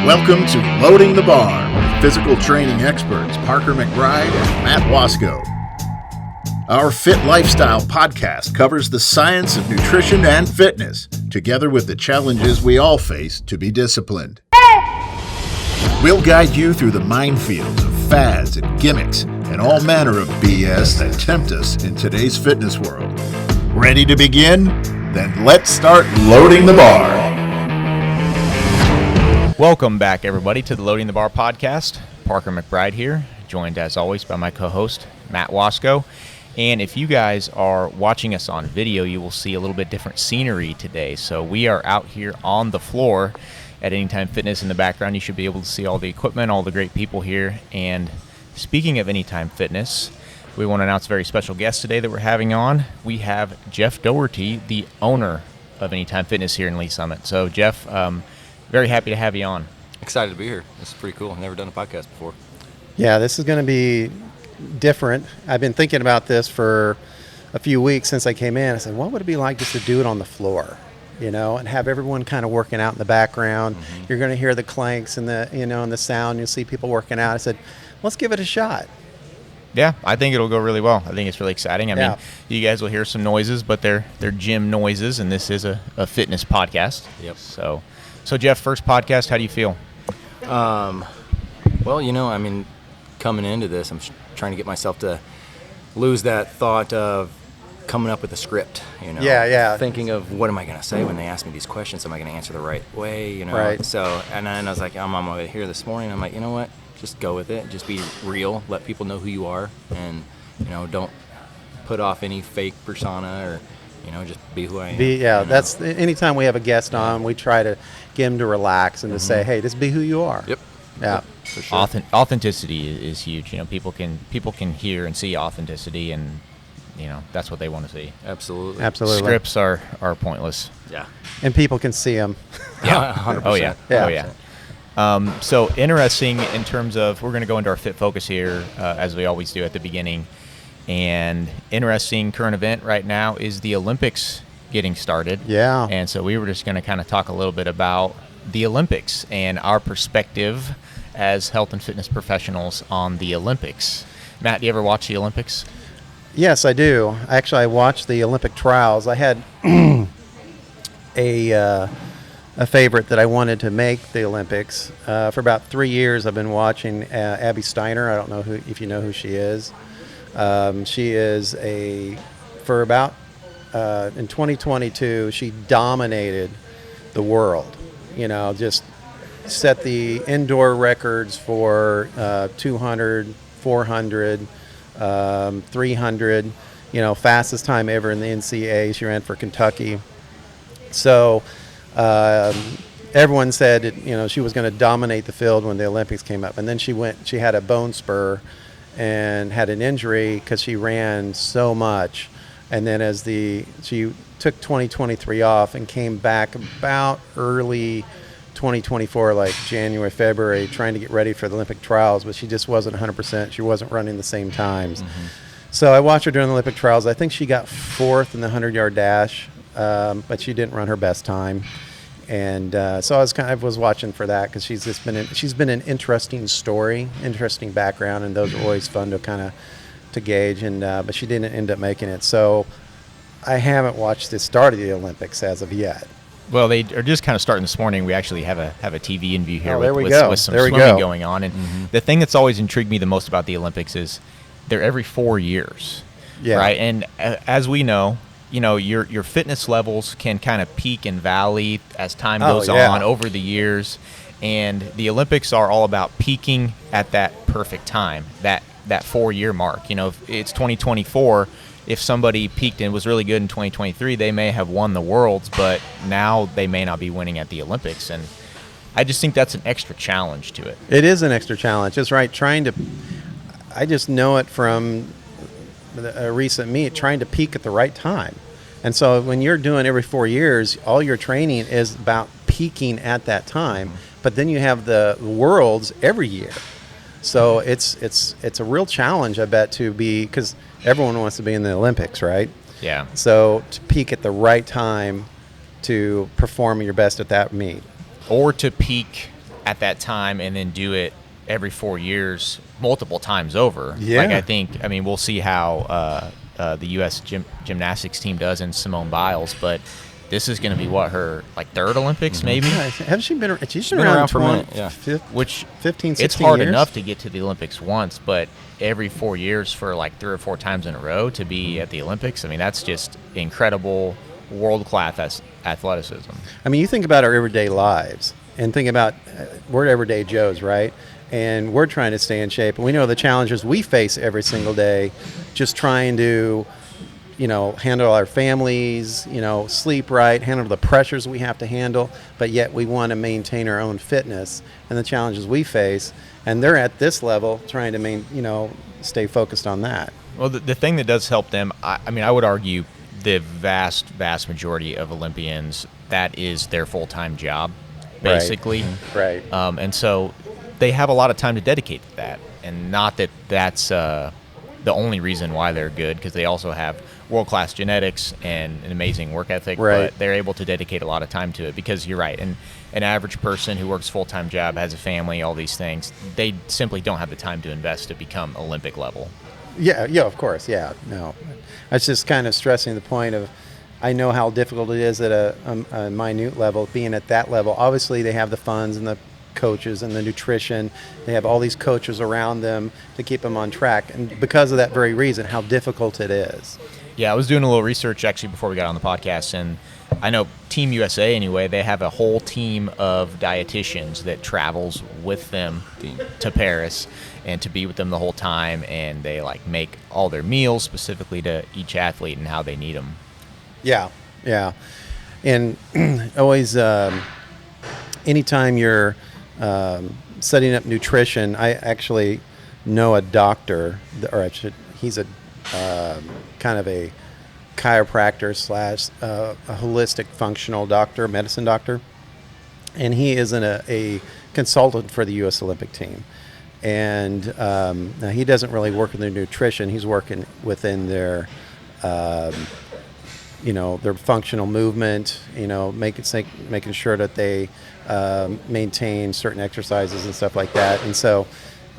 Welcome to Loading the Bar with physical training experts Parker McBride and Matt Wasco. Our Fit Lifestyle podcast covers the science of nutrition and fitness, together with the challenges we all face to be disciplined. We'll guide you through the minefields of fads and gimmicks and all manner of BS that tempt us in today's fitness world. Ready to begin? Then let's start loading the bar. Welcome back, everybody, to the Loading the Bar podcast. Parker McBride here, joined as always by my co-host, Matt Wasco. And if you guys are watching us on video, you will see a little bit different scenery today. So we are out here on the floor at Anytime Fitness. In the background, you should be able to see all the equipment, all the great people here. And speaking of Anytime Fitness, we want to announce a very special guest today that we're having on. We have Jeff Dougherty, the owner of Anytime Fitness here in Lee Summit. So Jeff, very happy to have you on. Excited to be here. This is pretty cool. I've never done a podcast before. Yeah, this is going to be different. I've been thinking about this for a few weeks since I came in. I said, what would it be like just to do it on the floor, and have everyone kind of working out in the background. Mm-hmm. You're going to hear the clanks and the, and the sound. You'll see people working out. I said, let's give it a shot. Yeah, I think it'll go really well. I think it's really exciting. I mean, you guys will hear some noises, but they're gym noises, and this is a fitness podcast. Yep. So Jeff, first podcast, how do you feel? Well, coming into this, I'm trying to get myself to lose that thought of coming up with a script, Yeah. Thinking of what am I going to say when they ask me these questions? Am I going to answer the right way, Right. So, and then I was like, I'm over here this morning. I'm like, you know what? Just go with it. Just be real. Let people know who you are, and don't put off any fake persona or. Just be who I am. That's anytime we have a guest on, we try to get him to relax and to say, hey, just be who you are. Yep. Yeah. For sure. Authenticity is huge. People can hear and see authenticity, and that's what they want to see. Absolutely. Scripts are pointless. Yeah. And people can see them. Yeah. 100%. Oh yeah. So interesting in terms of, we're going to go into our fit focus here as we always do at the beginning. And interesting current event right now is the Olympics getting started. Yeah. And so we were just going to kind of talk a little bit about the Olympics and our perspective as health and fitness professionals on the Olympics. Matt, do you ever watch the Olympics? Yes, I do. Actually, I watched the Olympic trials. I had a favorite that I wanted to make the Olympics. For about 3 years, I've been watching Abby Steiner. I don't know if you know who she is. She is in 2022, she dominated the world, just set the indoor records for 200, 400, 300, fastest time ever in the NCAA. She ran for Kentucky. So everyone said she was going to dominate the field when the Olympics came up. And then she had a bone spur and had an injury because she ran so much. And then she took 2023 off and came back about early 2024, like January, February, trying to get ready for the Olympic trials, but she just wasn't 100%. She wasn't running the same times. Mm-hmm. So I watched her during the Olympic trials. I think she got fourth in the 100-yard dash, but she didn't run her best time. And so I was watching for that because she's been an interesting story, interesting background, and those are always fun to gauge. And but she didn't end up making it. So I haven't watched the start of the Olympics as of yet. Well, they are just kind of starting this morning. We actually have a TV in view here with some there swimming going on. And the thing that's always intrigued me the most about the Olympics is they're every 4 years, right? And as we know, your fitness levels can kind of peak and valley as time goes on over the years. And the Olympics are all about peaking at that perfect time, that 4-year mark. If it's 2024, if somebody peaked and was really good in 2023, they may have won the Worlds, but now they may not be winning at the Olympics. And I just think that's an extra challenge to it. It is an extra challenge. That's right. I just know it from a recent meet, trying to peak at the right time. And so when you're doing every 4 years, all your training is about peaking at that time. But then you have the Worlds every year. So it's a real challenge, I bet, because everyone wants to be in the Olympics, right? Yeah. So to peak at the right time to perform your best at that meet. Or to peak at that time and then do it every 4 years multiple times over. Yeah. I mean, we'll see how the U.S. gymnastics team does in Simone Biles, but this is going to be her third Olympics, maybe. Yeah, hasn't she been? She's been around around for a minute, yeah. 15, 16 It's hard years. enough to get to the Olympics once, but every 4 years for 3 or 4 times in a row to be at the Olympics, I mean, that's just incredible, world-class athleticism. I mean, you think about our everyday lives and think about we're everyday Joes, right? And we're trying to stay in shape. And we know the challenges we face every single day, just trying to, handle our families, sleep right, handle the pressures we have to handle, but yet we want to maintain our own fitness and the challenges we face. And they're at this level trying to, stay focused on that. Well, the thing that does help them, I would argue the vast majority of Olympians, that is their full-time job, basically. Right. And so they have a lot of time to dedicate to that. And not that that's the only reason why they're good, because they also have world-class genetics and an amazing work ethic, right. But they're able to dedicate a lot of time to it because you're right. And an average person who works full-time job, has a family, all these things, they simply don't have the time to invest to become Olympic level. Yeah, of course, yeah. No, I was just kind of stressing the point of I know how difficult it is at a minute level, being at that level. Obviously, they have the funds and the coaches and the nutrition. They have all these coaches around them to keep them on track. And because of that very reason, how difficult it is. Yeah, I was doing a little research actually before we got on the podcast, and I know Team USA anyway, they have a whole team of dietitians that travels with them to Paris and to be with them the whole time, and they make all their meals specifically to each athlete and how they need them. Yeah. And always, anytime you're setting up nutrition, I actually know a doctor, he's a kind of a chiropractor / a holistic functional doctor, medicine doctor, and he is a consultant for the U.S. Olympic team. And now he doesn't really work in their nutrition. He's working within their their functional movement, making sure that they maintain certain exercises and stuff like that. And so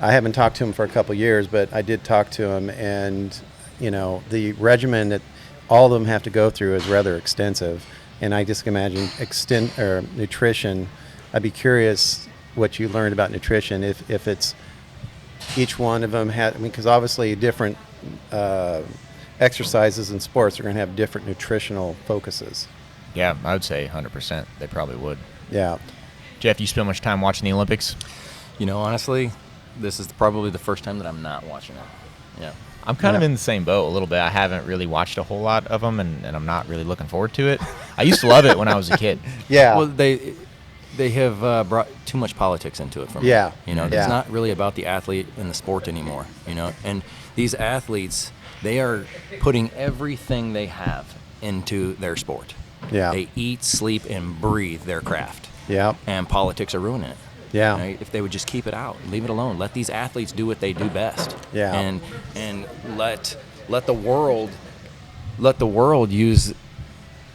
I haven't talked to him for a couple years, but I did talk to him, and the regimen that all of them have to go through is rather extensive. And I just imagine nutrition. I'd be curious what you learned about nutrition, if it's each one of them because obviously different exercises and sports are going to have different nutritional focuses. Yeah, I would say 100%. They probably would. Yeah. Jeff, you spend much time watching the Olympics? Honestly, this is probably the first time that I'm not watching it. Yeah. I'm kind of in the same boat a little bit. I haven't really watched a whole lot of them, and I'm not really looking forward to it. I used to love it when I was a kid. Yeah. Well, they have brought too much politics into it for me. Yeah. It's not really about the athlete and the sport anymore, And these athletes, they are putting everything they have into their sport. Yeah. They eat, sleep, and breathe their craft. Yeah. And politics are ruining it. Yeah. If they would just keep it out, leave it alone, let these athletes do what they do best. Yeah. And let the world use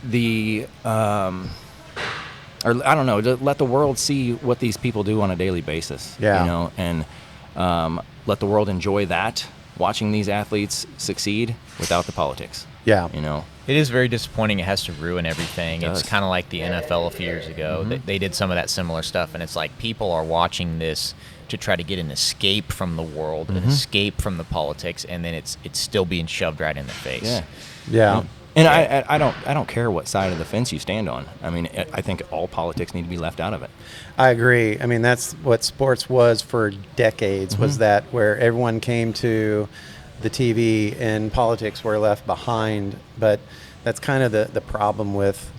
the or I don't know, let the world see what these people do on a daily basis. Yeah. And let the world enjoy that, watching these athletes succeed without the politics. Yeah. It is very disappointing. It has to ruin everything. It does. It's kind of like the NFL a few years ago. Mm-hmm. They did some of that similar stuff, and it's like people are watching this to try to get an escape from the world, an escape from the politics, and then it's still being shoved right in the face. Yeah. Yeah. And I don't care what side of the fence you stand on. I mean, I think all politics need to be left out of it. I agree. I mean, that's what sports was for decades, was that where everyone came to the TV and politics were left behind. But that's kind of the problem with,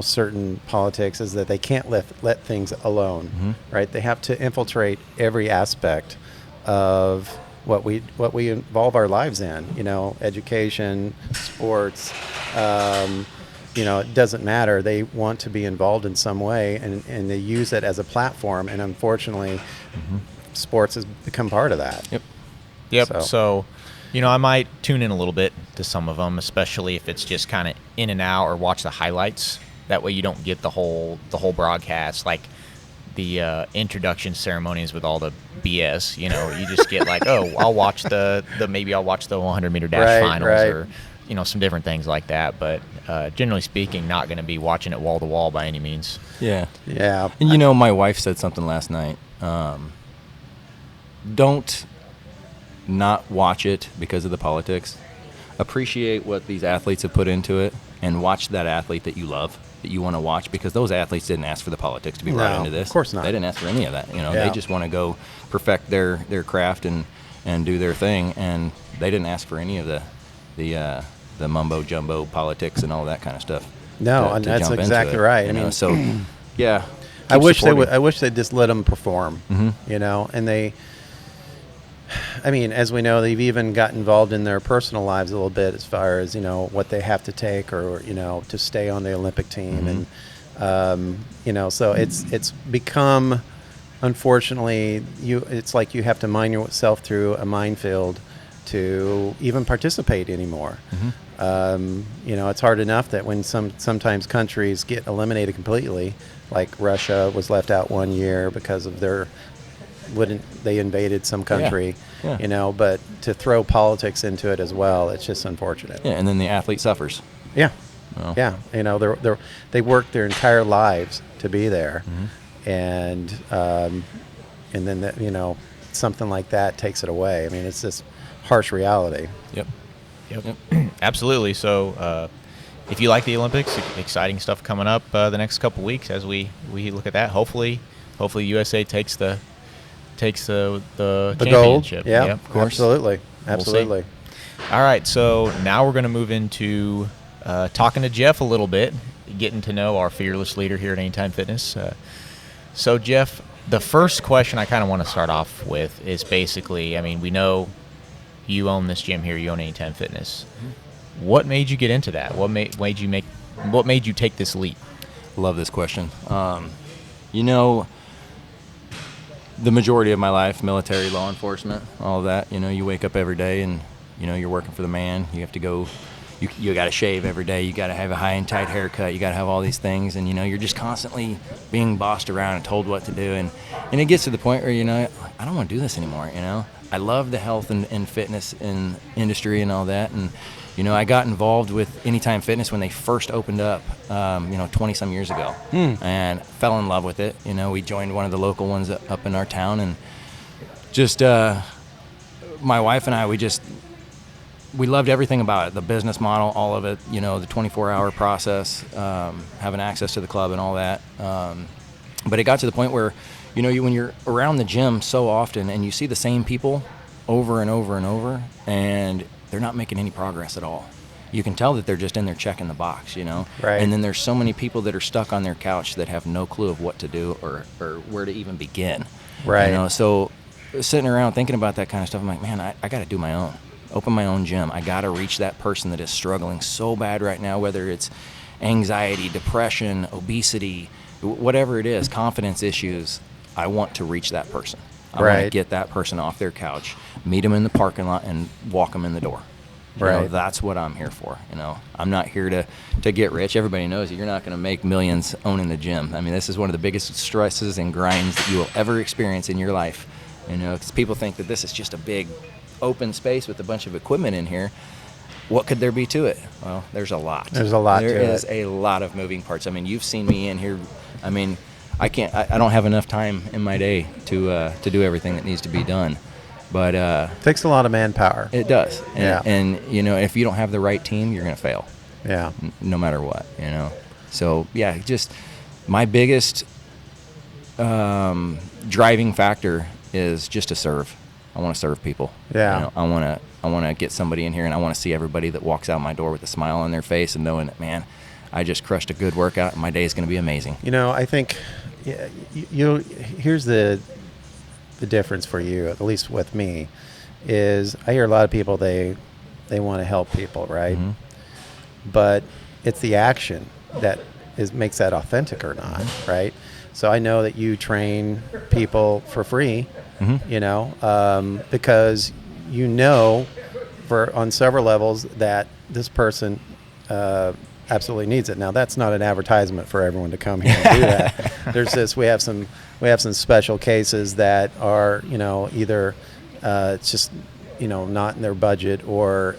certain politics, is that they can't let things alone, right? They have to infiltrate every aspect of what we involve our lives in, education, sports, it doesn't matter. They want to be involved in some way, and they use it as a platform. And unfortunately, sports has become part of that. Yep. So, I might tune in a little bit to some of them, especially if it's just kind of in and out, or watch the highlights. That way you don't get the whole broadcast. Like the introduction ceremonies with all the BS. You know, you just get like, oh, I'll watch maybe I'll watch the 100-meter dash finals or some different things like that. But generally speaking, not going to be watching it wall to wall by any means. Yeah. Yeah. And my wife said something last night. Don't not watch it because of the politics. Appreciate what these athletes have put into it, and watch that athlete that you love, that you want to watch, because those athletes didn't ask for the politics to be brought into this. Of course not. They didn't ask for any of that. They just want to go perfect their craft and do their thing, and they didn't ask for any of the mumbo jumbo politics and all that kind of stuff. No, and that's exactly right. I mean, so yeah. I wish they'd just let them perform. Mm-hmm. And they. I mean, as we know, they've even got involved in their personal lives a little bit as far as, what they have to take or, to stay on the Olympic team. Mm-hmm. And, so it's become, unfortunately, it's like you have to mine yourself through a minefield to even participate anymore. Mm-hmm. It's hard enough that when sometimes countries get eliminated completely, like Russia was left out one year because of they invaded some country, Yeah. But to throw politics into it as well, it's just unfortunate. Yeah, and then the athlete suffers. Yeah. Well. Yeah. They worked their entire lives to be there. Mm-hmm. And then, something like that takes it away. I mean, it's just harsh reality. Yep. Absolutely. So, if you like the Olympics, exciting stuff coming up the next couple weeks as we look at that. Hopefully USA takes the championship. Gold. Yeah, of course. Absolutely. We'll all right, so now we're going to move into talking to Jeff a little bit, getting to know our fearless leader here at Anytime Fitness. So, Jeff, the first question I kind of want to start off with is basically, I mean, we know you own this gym here, you own Anytime Fitness. Mm-hmm. What made you get into that? What made you take this leap? Love this question. The majority of my life, military, law enforcement, all of that, you wake up every day and, you're working for the man. You have to go, you got to shave every day. You got to have a high and tight haircut. You got to have all these things. And, you're just constantly being bossed around and told what to do. And it gets to the point where, I don't want to do this anymore, I love the health and fitness and industry and all that. And, I got involved with Anytime Fitness when they first opened up, 20-some years ago, and fell in love with it. We joined one of the local ones up in our town, and just my wife and I, we loved everything about it, the business model, all of it, the 24-hour process, having access to the club and all that. But it got to the point where, when you're around the gym so often and you see the same people over and over and over, and they're not making any progress at all. You can tell that they're just in there checking the box, Right. And then there's so many people that are stuck on their couch that have no clue of what to do or where to even begin. Right. So sitting around thinking about that kind of stuff, I'm like, man, I got to do my own. Open my own gym. I got to reach that person that is struggling so bad right now, whether it's anxiety, depression, obesity, whatever it is, confidence issues. I want to reach that person. I want to get that person off their couch, meet them in the parking lot, and walk them in the door. That's what I'm here for. I'm not here to get rich. Everybody knows that you're not going to make millions owning a gym. I mean, this is one of the biggest stresses and grinds that you will ever experience in your life. Because people think that this is just a big open space with a bunch of equipment in here. What could there be to it? Well, there's a lot. There is a lot of moving parts. I mean, you've seen me in here. I mean, I don't have enough time in my day to do everything that needs to be done. But it takes a lot of manpower. It does. Yeah. And if you don't have the right team, you're going to fail. Yeah. No matter what, So, yeah, just my biggest driving factor is just to serve. I want to serve people. Yeah. I want to get somebody in here, and I want to see everybody that walks out my door with a smile on their face and knowing that, man, I just crushed a good workout and my day is going to be amazing. I think here's the difference for you, at least with me, is I hear a lot of people, they want to help people, right? Mm-hmm. But it's the action that makes that authentic or not, right? So I know that you train people for free, because on several levels that this person absolutely needs it. Now, that's not an advertisement for everyone to come here and do that. We have some special cases that are, either it's just, not in their budget, or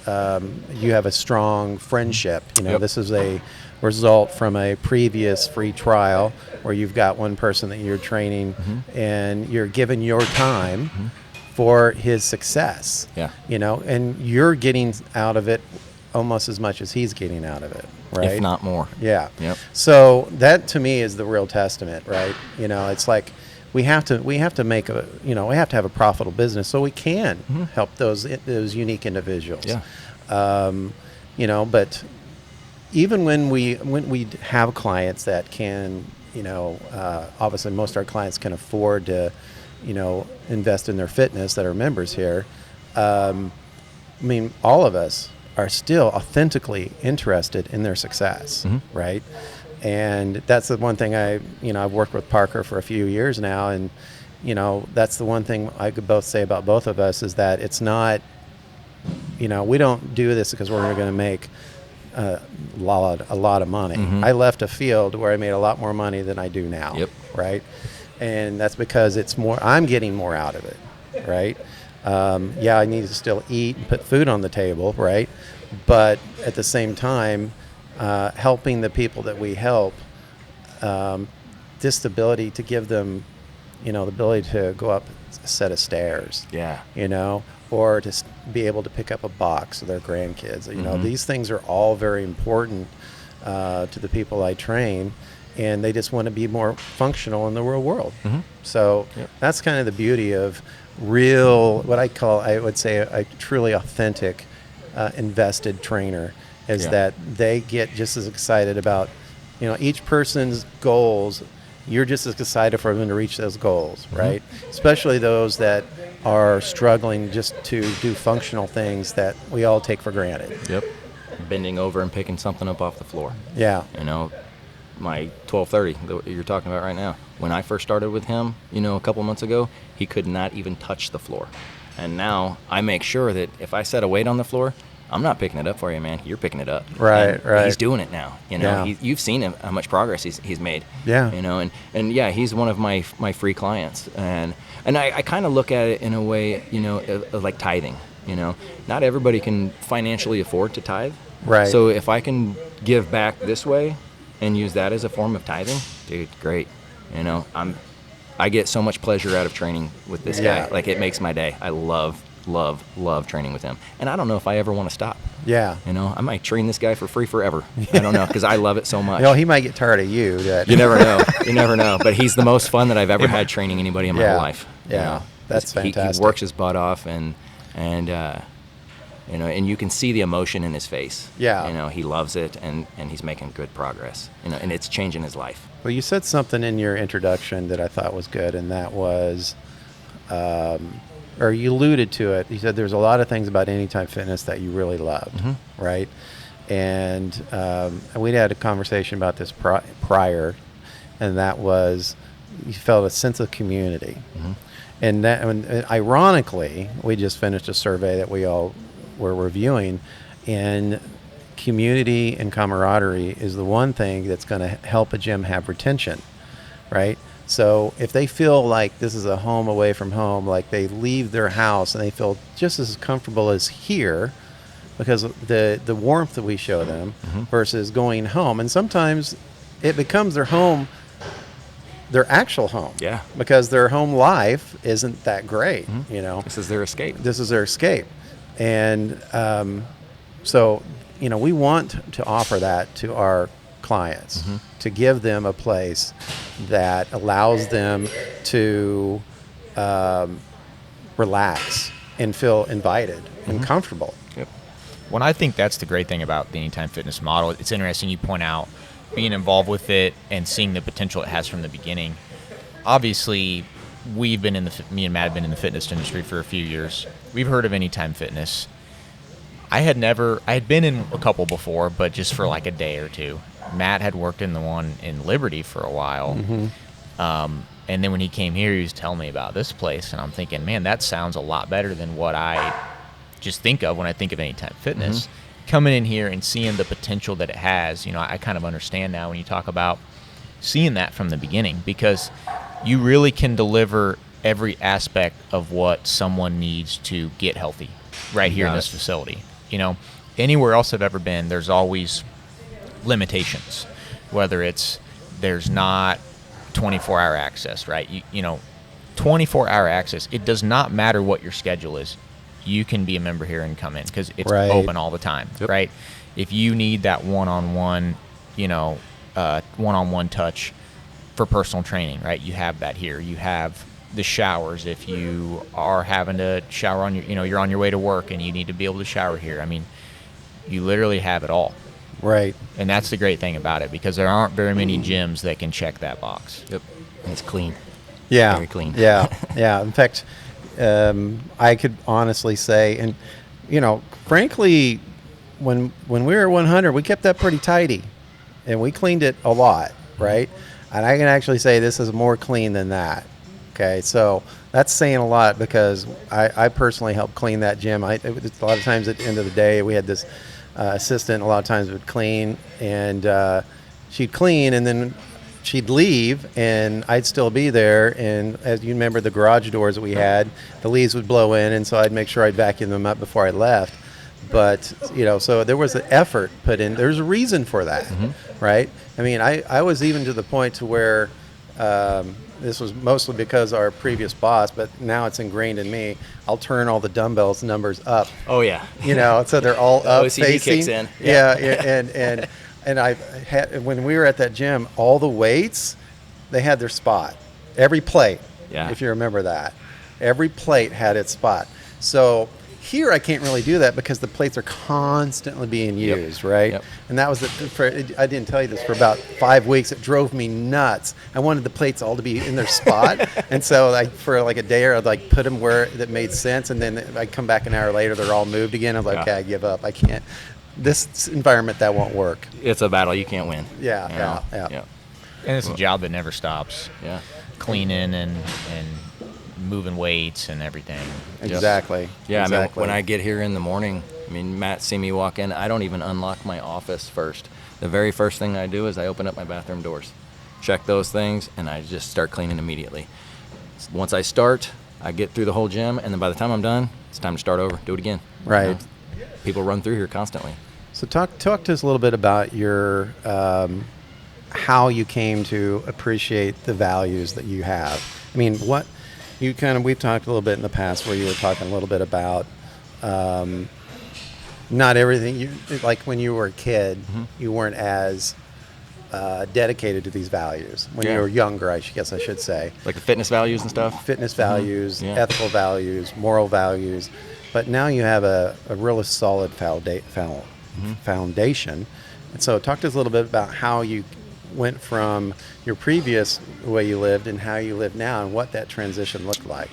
you have a strong friendship. Yep. This is a result from a previous free trial where you've got one person that you're training and you're giving your time for his success. Yeah. And you're getting out of it almost as much as he's getting out of it, right? If not more. Yeah. Yep. So that to me is the real testament, right? It's like we have to make we have to have a profitable business so we can help those unique individuals. Yeah. But even when we have clients that can, obviously most of our clients can afford to, invest in their fitness that are members here. All of us are still authentically interested in their success, right? And that's the one thing I've worked with Parker for a few years now, and that's the one thing I could both say about both of us is that it's not, we don't do this because we're going to make a lot of money. I left a field where I made a lot more money than I do now. Yep. Right. And that's because I'm getting more out of it. Right. I need to still eat and put food on the table. Right. But at the same time, helping the people that we help, this ability to give them, the ability to go up a set of stairs. Yeah. Or to be able to pick up a box of their grandkids. These things are all very important to the people I train, and they just want to be more functional in the real world. So that's kind of the beauty of real, I would say a truly authentic, invested trainer, is that they get just as excited about, each person's goals. You're just as excited for them to reach those goals, right? Especially those that are struggling just to do functional things that we all take for granted. Yep. Bending over and picking something up off the floor. Yeah. My 1230 that you're talking about right now. When I first started with him, a couple months ago, he could not even touch the floor. And now I make sure that if I set a weight on the floor, I'm not picking it up for you, man. You're picking it up. Right. He's doing it now. You've seen him, how much progress he's made. Yeah. And he's one of my free clients. And I kind of look at it in a way, like tithing. Not everybody can financially afford to tithe. Right. So if I can give back this way and use that as a form of tithing, dude, great. I get so much pleasure out of training with this guy. Like, it makes my day. I love training with him, and I don't know if I ever want to stop. I might train this guy for free forever. I don't know, because I love it so much. He might get tired of you. You never know. But he's the most fun that I've ever had training anybody in my whole life. That's fantastic. He works his butt off, and you can see the emotion in his face. He loves it, and he's making good progress. And it's changing his life. Well, you said something in your introduction that I thought was good, and that was, or you alluded to it. You said there's a lot of things about Anytime Fitness that you really loved, right? And we'd had a conversation about this prior, and that was you felt a sense of community. And ironically, we just finished a survey that we all were reviewing, and community and camaraderie is the one thing that's going to help a gym have retention, right? So if they feel like this is a home away from home, like they leave their house and they feel just as comfortable as here because of the warmth that we show them versus going home. And sometimes it becomes their home, their actual home. Yeah. Because their home life isn't that great, This is their escape. And so, we want to offer that to our clients, to give them a place that allows them to relax and feel invited and comfortable. Yep. Well, I think that's the great thing about the Anytime Fitness model. It's interesting you point out being involved with it and seeing the potential it has from the beginning. Obviously, me and Matt have been in the fitness industry for a few years. We've heard of Anytime Fitness. I had been in a couple before, but just for like a day or two. Matt had worked in the one in Liberty for a while. And then when he came here, he was telling me about this place, and I'm thinking, man, that sounds a lot better than what I just think of when I think of Anytime Fitness. coming in here and seeing the potential that it has, I kind of understand now when you talk about seeing that from the beginning, because you really can deliver every aspect of what someone needs to get healthy right here in this facility. Anywhere else I've ever been, there's always limitations, whether there's not 24-hour access, right? 24-hour access, it does not matter what your schedule is. You can be a member here and come in because it's open all the time, right? If you need that one-on-one, one-on-one touch for personal training, right? You have that here. You have the showers if you are having to shower on you're on your way to work and you need to be able to shower here. I mean, you literally have it all. Right. And that's the great thing about it, because there aren't very many gyms that can check that box. Yep. And it's clean. Yeah. Very clean. Yeah. Yeah. In fact, I could honestly say, and frankly, when we were 100, we kept that pretty tidy, and we cleaned it a lot, right? And I can actually say this is more clean than that. Okay, so that's saying a lot, because I personally helped clean that gym. A lot of times at the end of the day, we had this assistant. A lot of times would clean, and she'd clean, and then she'd leave, and I'd still be there. And as you remember, the garage doors that we had, the leaves would blow in, and so I'd make sure I'd vacuum them up before I left. But so there was an effort put in. There's a reason for that, right? I mean, I was even to the point to where. This was mostly because our previous boss, but now it's ingrained in me. I'll turn all the dumbbells numbers up. Oh yeah. So they're all up OCD facing. kicks in. Yeah, and I had, when we were at that gym, all the weights, they had their spot. Every plate. Yeah. If you remember that, every plate had its spot. So here I can't really do that because the plates are constantly being used, right? Yep. And that was I didn't tell you this, for about 5 weeks. It drove me nuts. I wanted the plates all to be in their spot, and so for like a day, I'd like put them where that made sense, and then I'd come back an hour later, they're all moved again. I'm like, okay, I give up. I can't. This environment, that won't work. It's a battle you can't win. Yeah. And it's a job that never stops. Yeah. Cleaning and moving weights and everything. Exactly. Yeah, exactly. I mean, when I get here in the morning, Matt see me walk in, I don't even unlock my office first. The very first thing I do is I open up my bathroom doors, check those things, and I just start cleaning immediately. Once I start, I get through the whole gym, and then by the time I'm done, it's time to start over, do it again. Right. People run through here constantly. So talk to us a little bit about your how you came to appreciate the values that you have. I mean, we've talked a little bit in the past where you were talking a little bit about not everything. Like when you were a kid, you weren't as dedicated to these values. When you were younger, I guess I should say. Like the fitness values and stuff? Fitness values, ethical values, moral values. But now you have a really solid foundation. And so talk to us a little bit about how you went from your previous way you lived and how you live now, and what that transition looked like.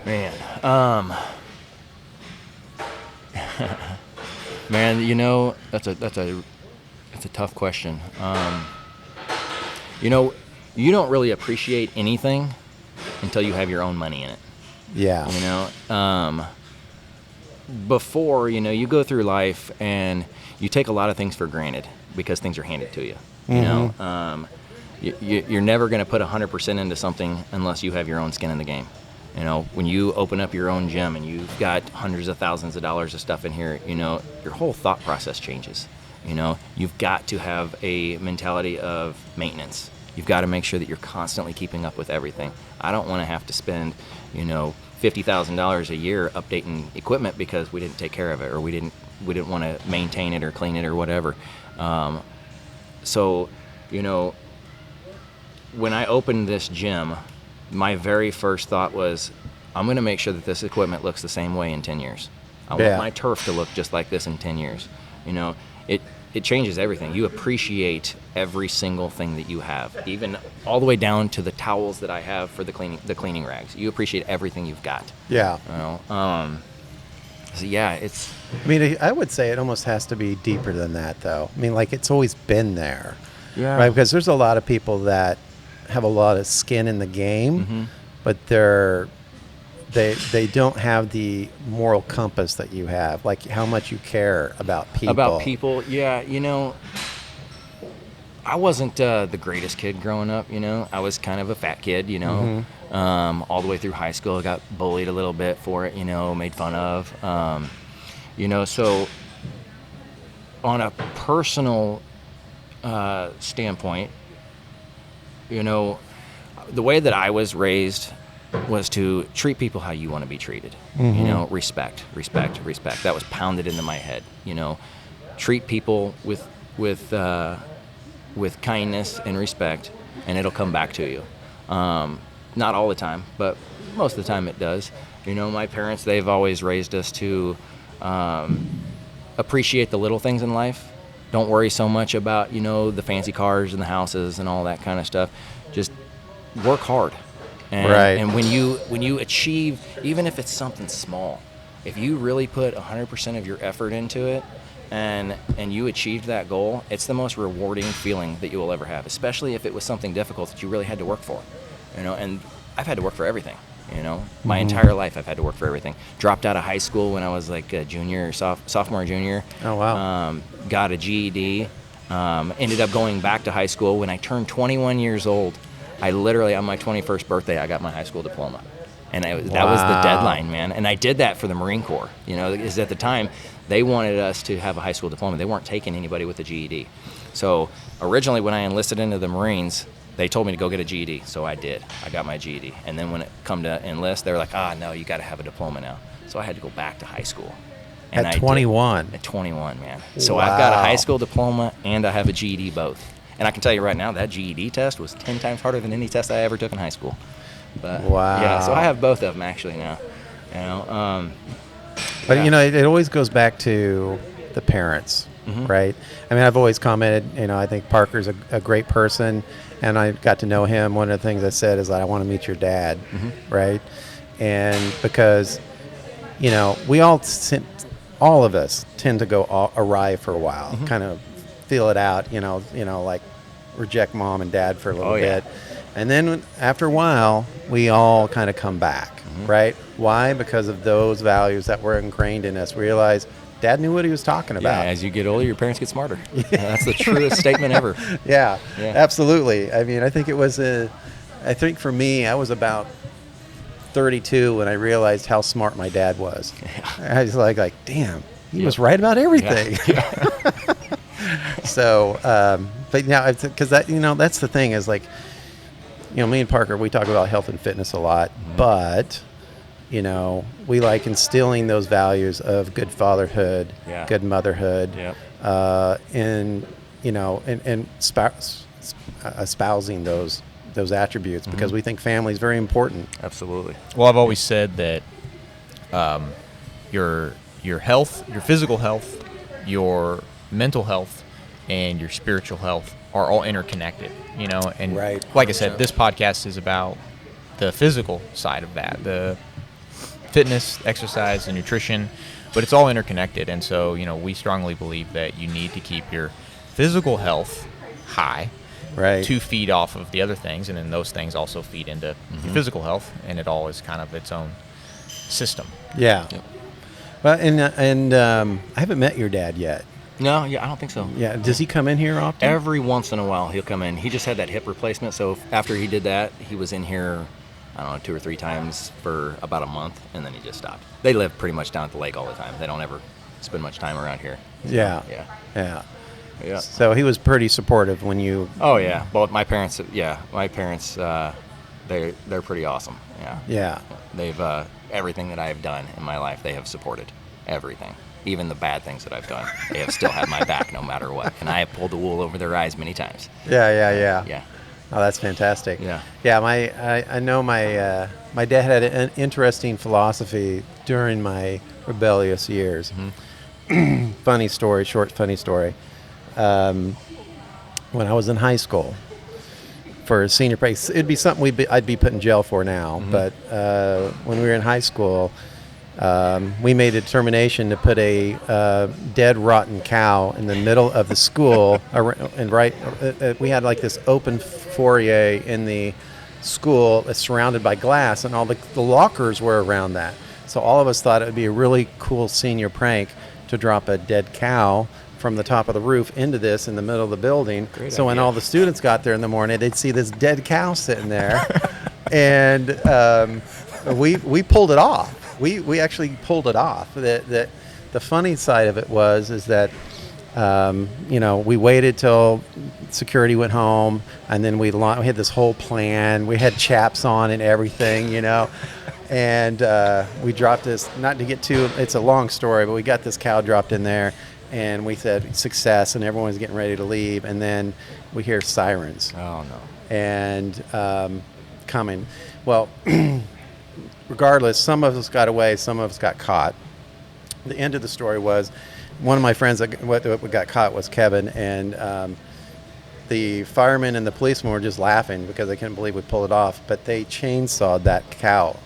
Man, that's a tough question. You don't really appreciate anything until you have your own money in it. Yeah. Before, you go through life and you take a lot of things for granted because things are handed to you. You're never going to put 100% into something unless you have your own skin in the game. When you open up your own gym and you've got hundreds of thousands of dollars of stuff in here, your whole thought process changes. You've got to have a mentality of maintenance. You've got to make sure that you're constantly keeping up with everything. I don't want to have to spend, $50,000 a year updating equipment because we didn't take care of it, or we didn't want to maintain it or clean it or whatever. So, when I opened this gym, my very first thought was, I'm going to make sure that this equipment looks the same way in 10 years. I want my turf to look just like this in 10 years. It changes everything. You appreciate every single thing that you have, even all the way down to the towels that I have for the cleaning rags. You appreciate everything you've got. Yeah. So yeah, it's. I mean, I would say it almost has to be deeper than that, though. I mean, like, it's always been there, right? Because there's a lot of people that have a lot of skin in the game, but they're they don't have the moral compass that you have, like how much you care about people. About people, yeah. I wasn't the greatest kid growing up. I was kind of a fat kid. All the way through high school, I got bullied a little bit for it. Made fun of. So on a personal standpoint, the way that I was raised was to treat people how you want to be treated. Respect. That was pounded into my head. Treat people with kindness and respect, and it'll come back to you. Not all the time, but most of the time it does. My parents, they've always raised us to appreciate the little things in life. Don't worry so much about, the fancy cars and the houses and all that kind of stuff. Just work hard. And, right. And when you achieve, even if it's something small, if you really put 100% of your effort into it, and you achieved that goal, it's the most rewarding feeling that you will ever have, especially if it was something difficult that you really had to work for. And I've had to work for everything. My entire life I've had to work for everything. Dropped out of high school when I was like a junior, sophomore, junior. Oh, wow. Got a GED. Ended up going back to high school. When I turned 21 years old, I literally, on my 21st birthday, I got my high school diploma. And that was the deadline, man. And I did that for the Marine Corps. Because at the time, they wanted us to have a high school diploma. They weren't taking anybody with a GED. So originally, when I enlisted into the Marines, they told me to go get a GED. So I did. I got my GED. And then when it come to enlist, they were like, no, you got to have a diploma now. So I had to go back to high school. And at 21? At 21, man. So Wow. I've got a high school diploma and I have a GED both. And I can tell you right now, that GED test was 10 times harder than any test I ever took in high school. But, wow. Yeah, so I have both of them actually now. But it always goes back to the parents, right? I mean, I've always commented, I think Parker's a great person, and I got to know him. One of the things I said is, I want to meet your dad, right? And because, we all of us tend to go awry for a while, kind of feel it out, like reject mom and dad for a little bit. And then after a while, we all kind of come back, right? Why? Because of those values that were ingrained in us. We realize Dad knew what he was talking about. Yeah, as you get older, your parents get smarter. Yeah. That's the truest statement ever. Yeah, absolutely. I mean, I think for me, I was about 32 when I realized how smart my dad was. Yeah. I was like, damn, he was right about everything. Yeah. So, but now, because that's the thing is me and Parker, we talk about health and fitness a lot, but, we like instilling those values of good fatherhood, good motherhood, and espousing those attributes because we think family is very important. Absolutely. Well, I've always said that your health, your physical health, your mental health, and your spiritual health are all interconnected, and right. Like I said, this podcast is about the physical side of that, the fitness, exercise, and nutrition, but it's all interconnected. And so, we strongly believe that you need to keep your physical health high, right, to feed off of the other things, and then those things also feed into your physical health, and it all is kind of its own system. Yeah. Yep. Well, and I haven't met your dad yet. No, I don't think so. Yeah, does he come in here often? Every once in a while he'll come in. He just had that hip replacement, so after he did that, he was in here, I don't know, 2 or 3 times for about a month, and then he just stopped. They live pretty much down at the lake all the time. They don't ever spend much time around here. Yeah. Yeah. So he was pretty supportive when you... Oh, yeah. Both my parents, they're pretty awesome. Yeah. They've, everything that I have done in my life, they have supported everything. Even the bad things that I've done, they have still had my back no matter what. And I have pulled the wool over their eyes many times. Yeah. Oh, that's fantastic. Yeah. Yeah, I know my dad had an interesting philosophy during my rebellious years. Funny story. When I was in high school for a senior praise, it'd be something I'd be put in jail for now. But when we were in high school, we made a determination to put a dead, rotten cow in the middle of the school, and we had like this open foyer in the school is surrounded by glass, and all the lockers were around that. So all of us thought it would be a really cool senior prank to drop a dead cow from the top of the roof into this in the middle of the building. Great so when idea. all the students got there in the morning, they'd see this dead cow sitting there. And we pulled it off. We actually pulled it off. The funny side of it is that we waited till security went home, and then we had this whole plan. We had chaps on and everything, and we dropped this, not to get too, it's a long story, but we got this cow dropped in there, and we said success, and everyone's getting ready to leave, and then we hear sirens. Oh, no. And coming. Well, regardless, some of us got away, some of us got caught. The end of the story was, one of my friends that got caught was Kevin, and the firemen and the policemen were just laughing because they couldn't believe we pulled it off. But they chainsawed that cow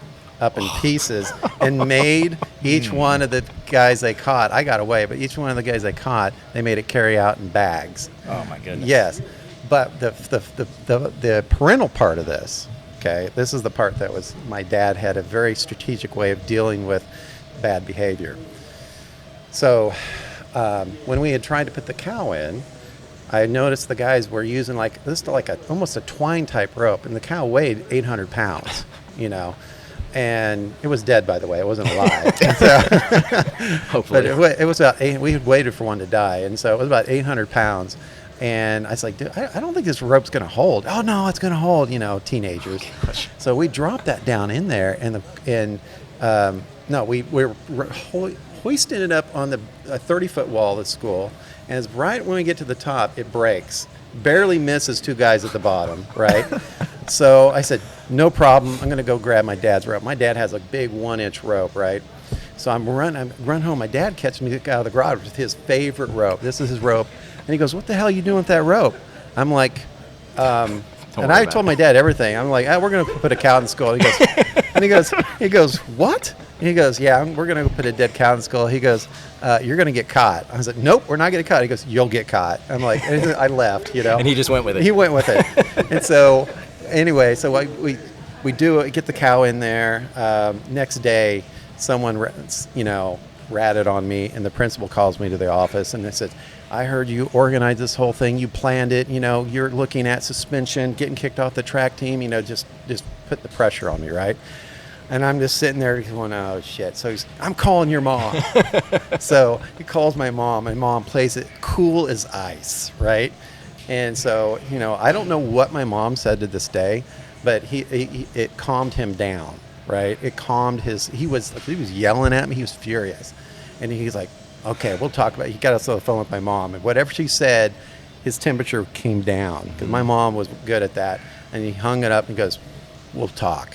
up in pieces and made each one of the guys they caught. I got away, but each one of the guys they caught, they made it carry out in bags. Oh, my goodness. Yes, but the parental part of this, okay, this is the part that was, my dad had a very strategic way of dealing with bad behavior. So when we had tried to put the cow in, I noticed the guys were using almost a twine type rope, and the cow weighed 800 pounds, and it was dead, by the way. It wasn't alive. Hopefully. But it was about we had waited for one to die, and so it was about 800 pound. And I was like, dude, I don't think this rope's going to hold. Oh, no, it's going to hold, teenagers. So we dropped that down in there, we were hoisting it up on a 30-foot wall of the school. And it's right when we get to the top, it breaks. Barely misses two guys at the bottom, right? So I said, no problem. I'm going to go grab my dad's rope. My dad has a big 1-inch rope, right? So I run home. My dad catches me out of the garage with his favorite rope. This is his rope. And he goes, what the hell are you doing with that rope? I'm like, and I told my dad everything. I'm like, we're going to put a cow in the skull. He goes, what? And he goes, yeah, we're going to put a dead cow in the skull. He goes, you're going to get caught. I was like, nope, we're not getting caught. He goes, you'll get caught. I'm like, and I left, And he just went with it. He went with it. And so anyway, so we get the cow in there. Next day, someone, ratted on me, and the principal calls me to the office, and they said, I heard you organized this whole thing. You planned it. You're looking at suspension, getting kicked off the track team. Just put the pressure on me, right? And I'm just sitting there going, oh, shit. So I'm calling your mom. So he calls my mom, and mom plays it cool as ice, right? And so, I don't know what my mom said to this day, but it calmed him down, right? It calmed he was yelling at me. He was furious. And he's like, okay, we'll talk about it. He got us on the phone with my mom, and whatever she said, his temperature came down, because my mom was good at that. And he hung it up and goes, we'll talk.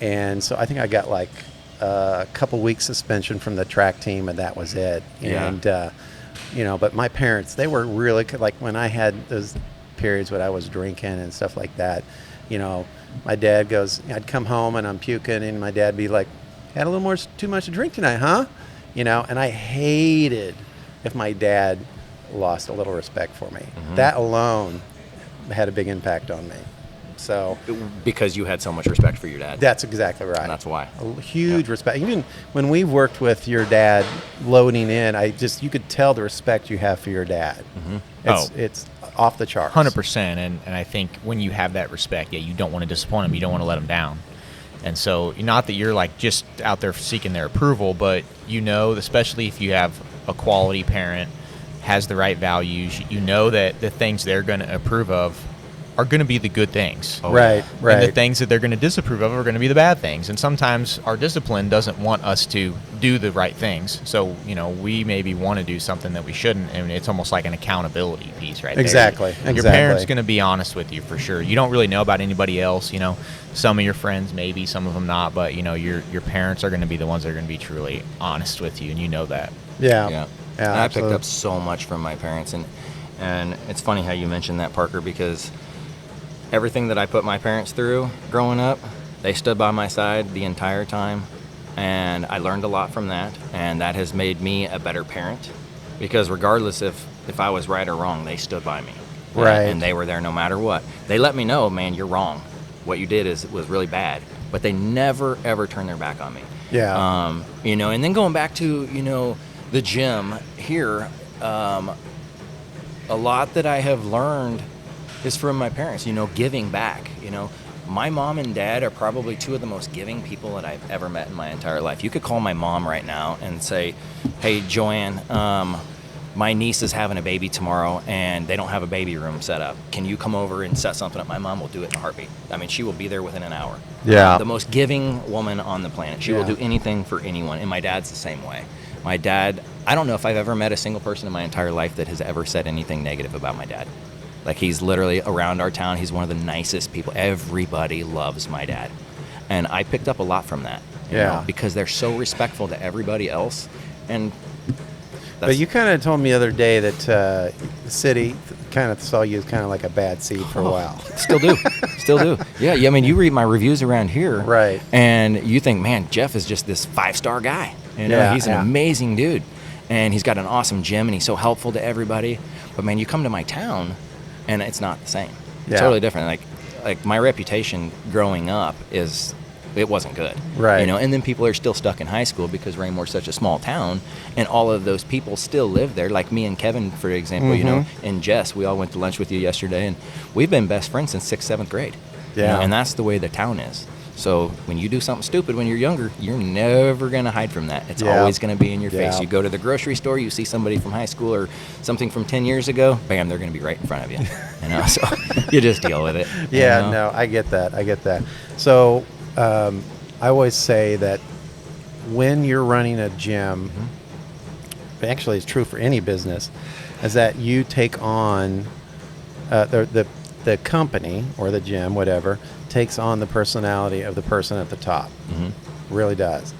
And so I think I got like a couple weeks suspension from the track team, and that was it. Yeah. And but my parents, they were really, like, when I had those periods when I was drinking and stuff like that, my dad goes, I'd come home and I'm puking, and my dad'd be like, had a little too much to drink tonight, huh? And I hated if my dad lost a little respect for me. Mm-hmm. That alone had a big impact on me. So because you had so much respect for your dad. That's exactly right. And that's why. A huge respect. Even when we worked with your dad loading in, you could tell the respect you have for your dad. Mm-hmm. It's off the charts. 100%. And I think when you have that respect, you don't want to disappoint him. You don't want to let him down. And so, not that you're like just out there seeking their approval, but especially if you have a quality parent, has the right values, that the things they're going to approve of are going to be the good things. Right. And the things that they're going to disapprove of are going to be the bad things. And sometimes our discipline doesn't want us to do the right things. So, we maybe want to do something that we shouldn't, and it's almost like an accountability piece right Exactly. there. Your parent's going to be honest with you for sure. You don't really know about anybody else, some of your friends maybe, some of them not, but your parents are going to be the ones that are going to be truly honest with you, and you know that. Yeah. And I picked up so much from my parents, and it's funny how you mentioned that, Parker, because everything that I put my parents through growing up, they stood by my side the entire time, and I learned a lot from that, and that has made me a better parent, because regardless if I was right or wrong, they stood by me. Right. And they were there no matter what. They let me know, man, you're wrong. what you did was really bad. But they never, ever turned their back on me. Yeah. And then going back to, the gym here, a lot that I have learned is from my parents, giving back. My mom and dad are probably two of the most giving people that I've ever met in my entire life. You could call my mom right now and say, hey, Joanne, my niece is having a baby tomorrow and they don't have a baby room set up. Can you come over and set something up? My mom will do it in a heartbeat. I mean, she will be there within an hour. Yeah. The most giving woman on the planet. She will do anything for anyone. And my dad's the same way. My dad, I don't know if I've ever met a single person in my entire life that has ever said anything negative about my dad. Like, he's literally around our town. He's one of the nicest people. Everybody loves my dad. And I picked up a lot from that. You know, because they're so respectful to everybody else. And but you kind of told me the other day that the city kind of saw you as kind of like a bad seed for a while. Still do. Yeah, I mean, you read my reviews around here. Right. And you think, man, Jeff is just this 5-star guy. He's an amazing dude. And he's got an awesome gym and he's so helpful to everybody. But, man, you come to my town and it's not the same. Yeah. Totally different. Like my reputation growing up it wasn't good. Right. And then people are still stuck in high school because Rainmore's such a small town, and all of those people still live there. Like me and Kevin, for example, and Jess, we all went to lunch with you yesterday, and we've been best friends since 6th, 7th grade. Yeah. And that's the way the town is. So when you do something stupid when you're younger, you're never going to hide from that. It's always going to be in your face. You go to the grocery store, you see somebody from high school or something from 10 years ago, bam, they're going to be right in front of you. So you just deal with it. No, I get that. So I always say that when you're running a gym, actually it's true for any business, is that you take on the company or the gym, whatever, takes on the personality of the person at the top. Really does.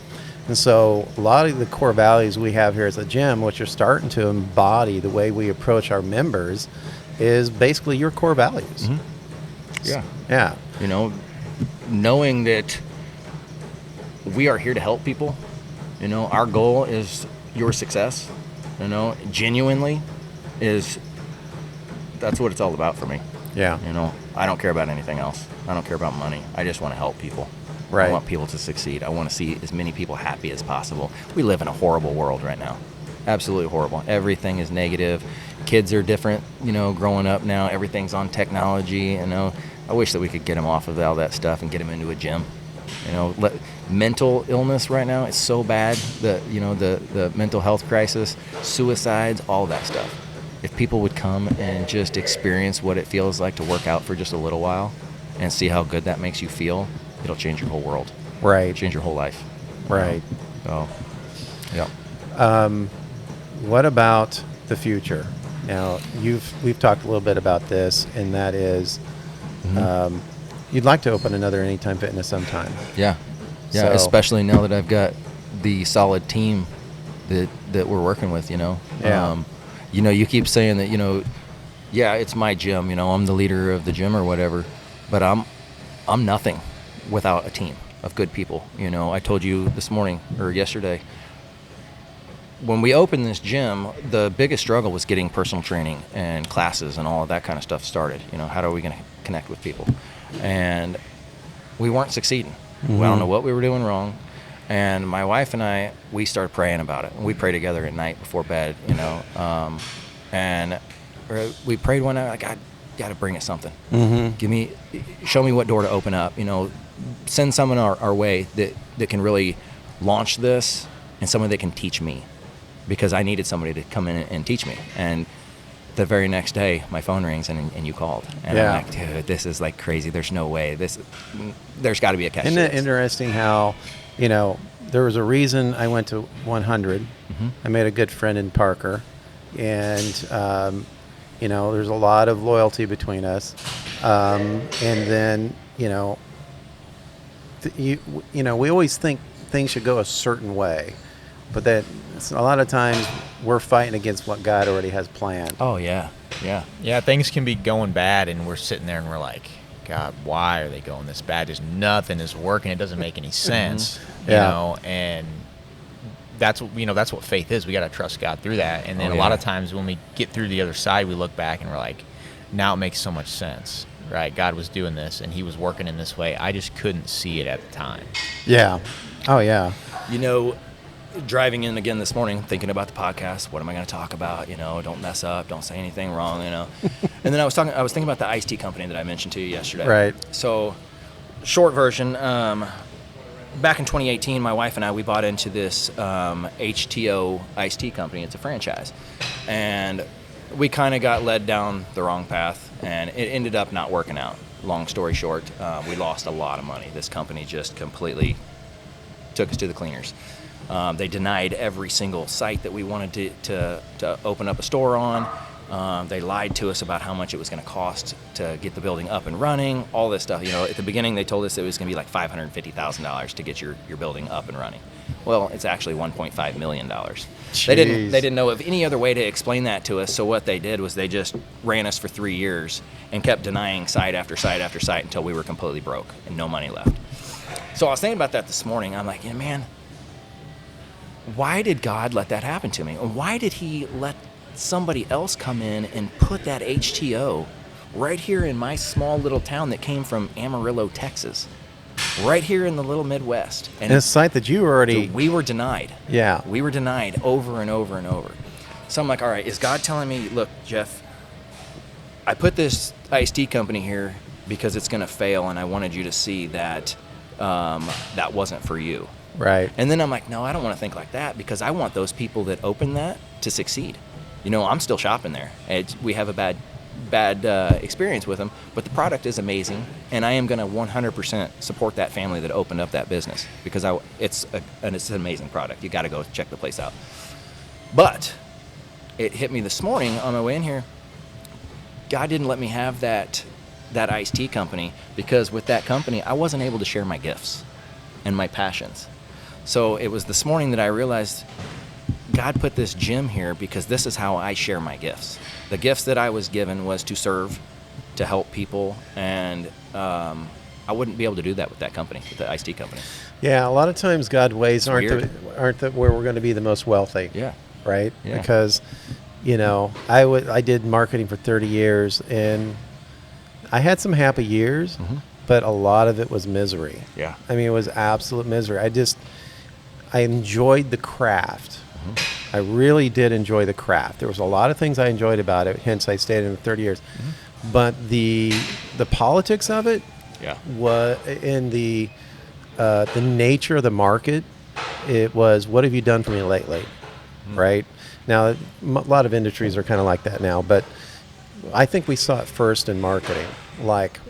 And so a lot of the core values we have here as a gym, which are starting to embody the way we approach our members, is basically your core values. Yeah. Knowing that we are here to help people, our goal is your success, genuinely that's what it's all about for me. Yeah. I don't care about anything else. I don't care about money. I just want to help people. Right. I want people to succeed. I want to see as many people happy as possible. We live in a horrible world right now. Absolutely horrible. Everything is negative. Kids are different, growing up now. Everything's on technology, I wish that we could get them off of all that stuff and get them into a gym. Mental illness right now is so bad. The mental health crisis, suicides, all that stuff. If people would come and just experience what it feels like to work out for just a little while and see how good that makes you feel, it'll change your whole world. Right. Change your whole life. Right. So, yeah. What about the future? Now, we've talked a little bit about this, and that is you'd like to open another Anytime Fitness sometime. Yeah, So- especially now that I've got the solid team that we're working with, Yeah. You keep saying that, it's my gym, I'm the leader of the gym or whatever, but I'm nothing without a team of good people. I told you this morning or yesterday, when we opened this gym, the biggest struggle was getting personal training and classes and all of that kind of stuff started. How are we going to connect with people? And we weren't succeeding. I don't know what we were doing wrong. And my wife and I, we started praying about it. We pray together at night before bed, and we prayed one night, like, God, got to bring us something. Show me what door to open up. Send someone our way that can really launch this, and someone that can teach me, because I needed somebody to come in and teach me. And the very next day, my phone rings and you called, and I'm like, dude, this is like crazy. There's no way. There's got to be a catch. Isn't it interesting how, there was a reason I went to 100. I made a good friend in Parker, and there's a lot of loyalty between us. And then we always think things should go a certain way, but that a lot of times we're fighting against what God already has planned. Oh yeah. Things can be going bad, and we're sitting there and we're like, God, why are they going this bad? Just nothing is working. It doesn't make any sense. And that's what faith is. We got to trust God through that. And then a lot of times when we get through the other side, we look back and we're like, now it makes so much sense. right? God was doing this, and he was working in this way. I just couldn't see it at the time. Yeah. Oh, yeah. You know, driving in again this morning, thinking about the podcast, what am I going to talk about? You know, don't mess up, don't say anything wrong, you know. And then I was thinking about the iced tea company that I mentioned to you yesterday. Right. So, short version, back in 2018, my wife and I, we bought into this HTO iced tea company. It's a franchise. And we kind of got led down the wrong path, and it ended up not working out. Long story short, we lost a lot of money. This company just completely took us to the cleaners. They denied every single site that we wanted to open up a store on. They lied to us about how much it was going to cost to get the building up and running, all this stuff. You know, at the beginning, they told us it was going to be like $550,000 to get your building up and running. Well, it's actually $1.5 million. They didn't know of any other way to explain that to us, so what they did was they just ran us for 3 years and kept denying site after site after site until we were completely broke and no money left. So I was thinking about that this morning. I'm like, yeah, man, why did God let that happen to me? Why did he let somebody else come in and put that HTO right here in my small little town that came from Amarillo, Texas, right here in the little Midwest? And a site that you already... We were denied. Yeah. We were denied over and over and over. So I'm like, all right, is God telling me, look, Jeff, I put this iced tea company here because it's going to fail, and I wanted you to see that that wasn't for you. Right. And then I'm like, no, I don't want to think like that, because I want those people that open that to succeed. You know, I'm still shopping there. We have a bad experience with them, but the product is amazing, and I am going to 100% support that family that opened up that business, because it's an amazing product. You got to go check the place out. But it hit me this morning on my way in here. God didn't let me have that iced tea company, because with that company, I wasn't able to share my gifts and my passions. So it was this morning that I realized God put this gym here because this is how I share my gifts. The gifts that I was given was to serve, to help people, and I wouldn't be able to do that with that company, with the iced tea company. Yeah, a lot of times God's ways aren't where we're going to be the most wealthy. Yeah. Right? Yeah. Because, you know, I did marketing for 30 years, and I had some happy years, but a lot of it was misery. Yeah. I mean, it was absolute misery. I enjoyed the craft. I really did enjoy the craft. There was a lot of things I enjoyed about it, hence I stayed in 30 years. But the politics of it, was in the nature of the market, it was, what have you done for me lately? Right? Now, a lot of industries are kind of like that now, but I think we saw it first in marketing, like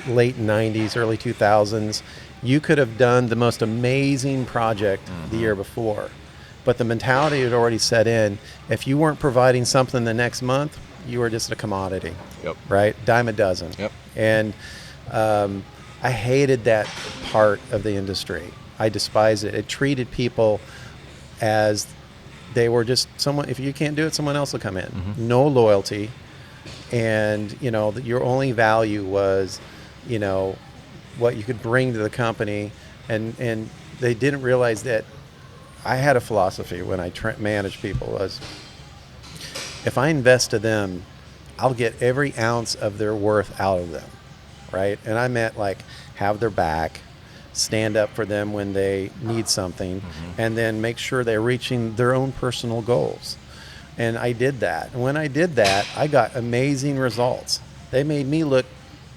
late 90s, early 2000s. You could have done the most amazing project the year before, but the mentality had already set in. If you weren't providing something the next month, you were just a commodity, right? Dime a dozen. And I hated that part of the industry. I despised it. It treated people as they were just someone. If you can't do it, someone else will come in. No loyalty. And, you know, your only value was, you know, what you could bring to the company. And they didn't realize that I had a philosophy when I managed people was, if I invest to them, I'll get every ounce of their worth out of them, right? And I meant like have their back, stand up for them when they need something, and then make sure they're reaching their own personal goals. And I did that. And when I did that, I got amazing results. They made me look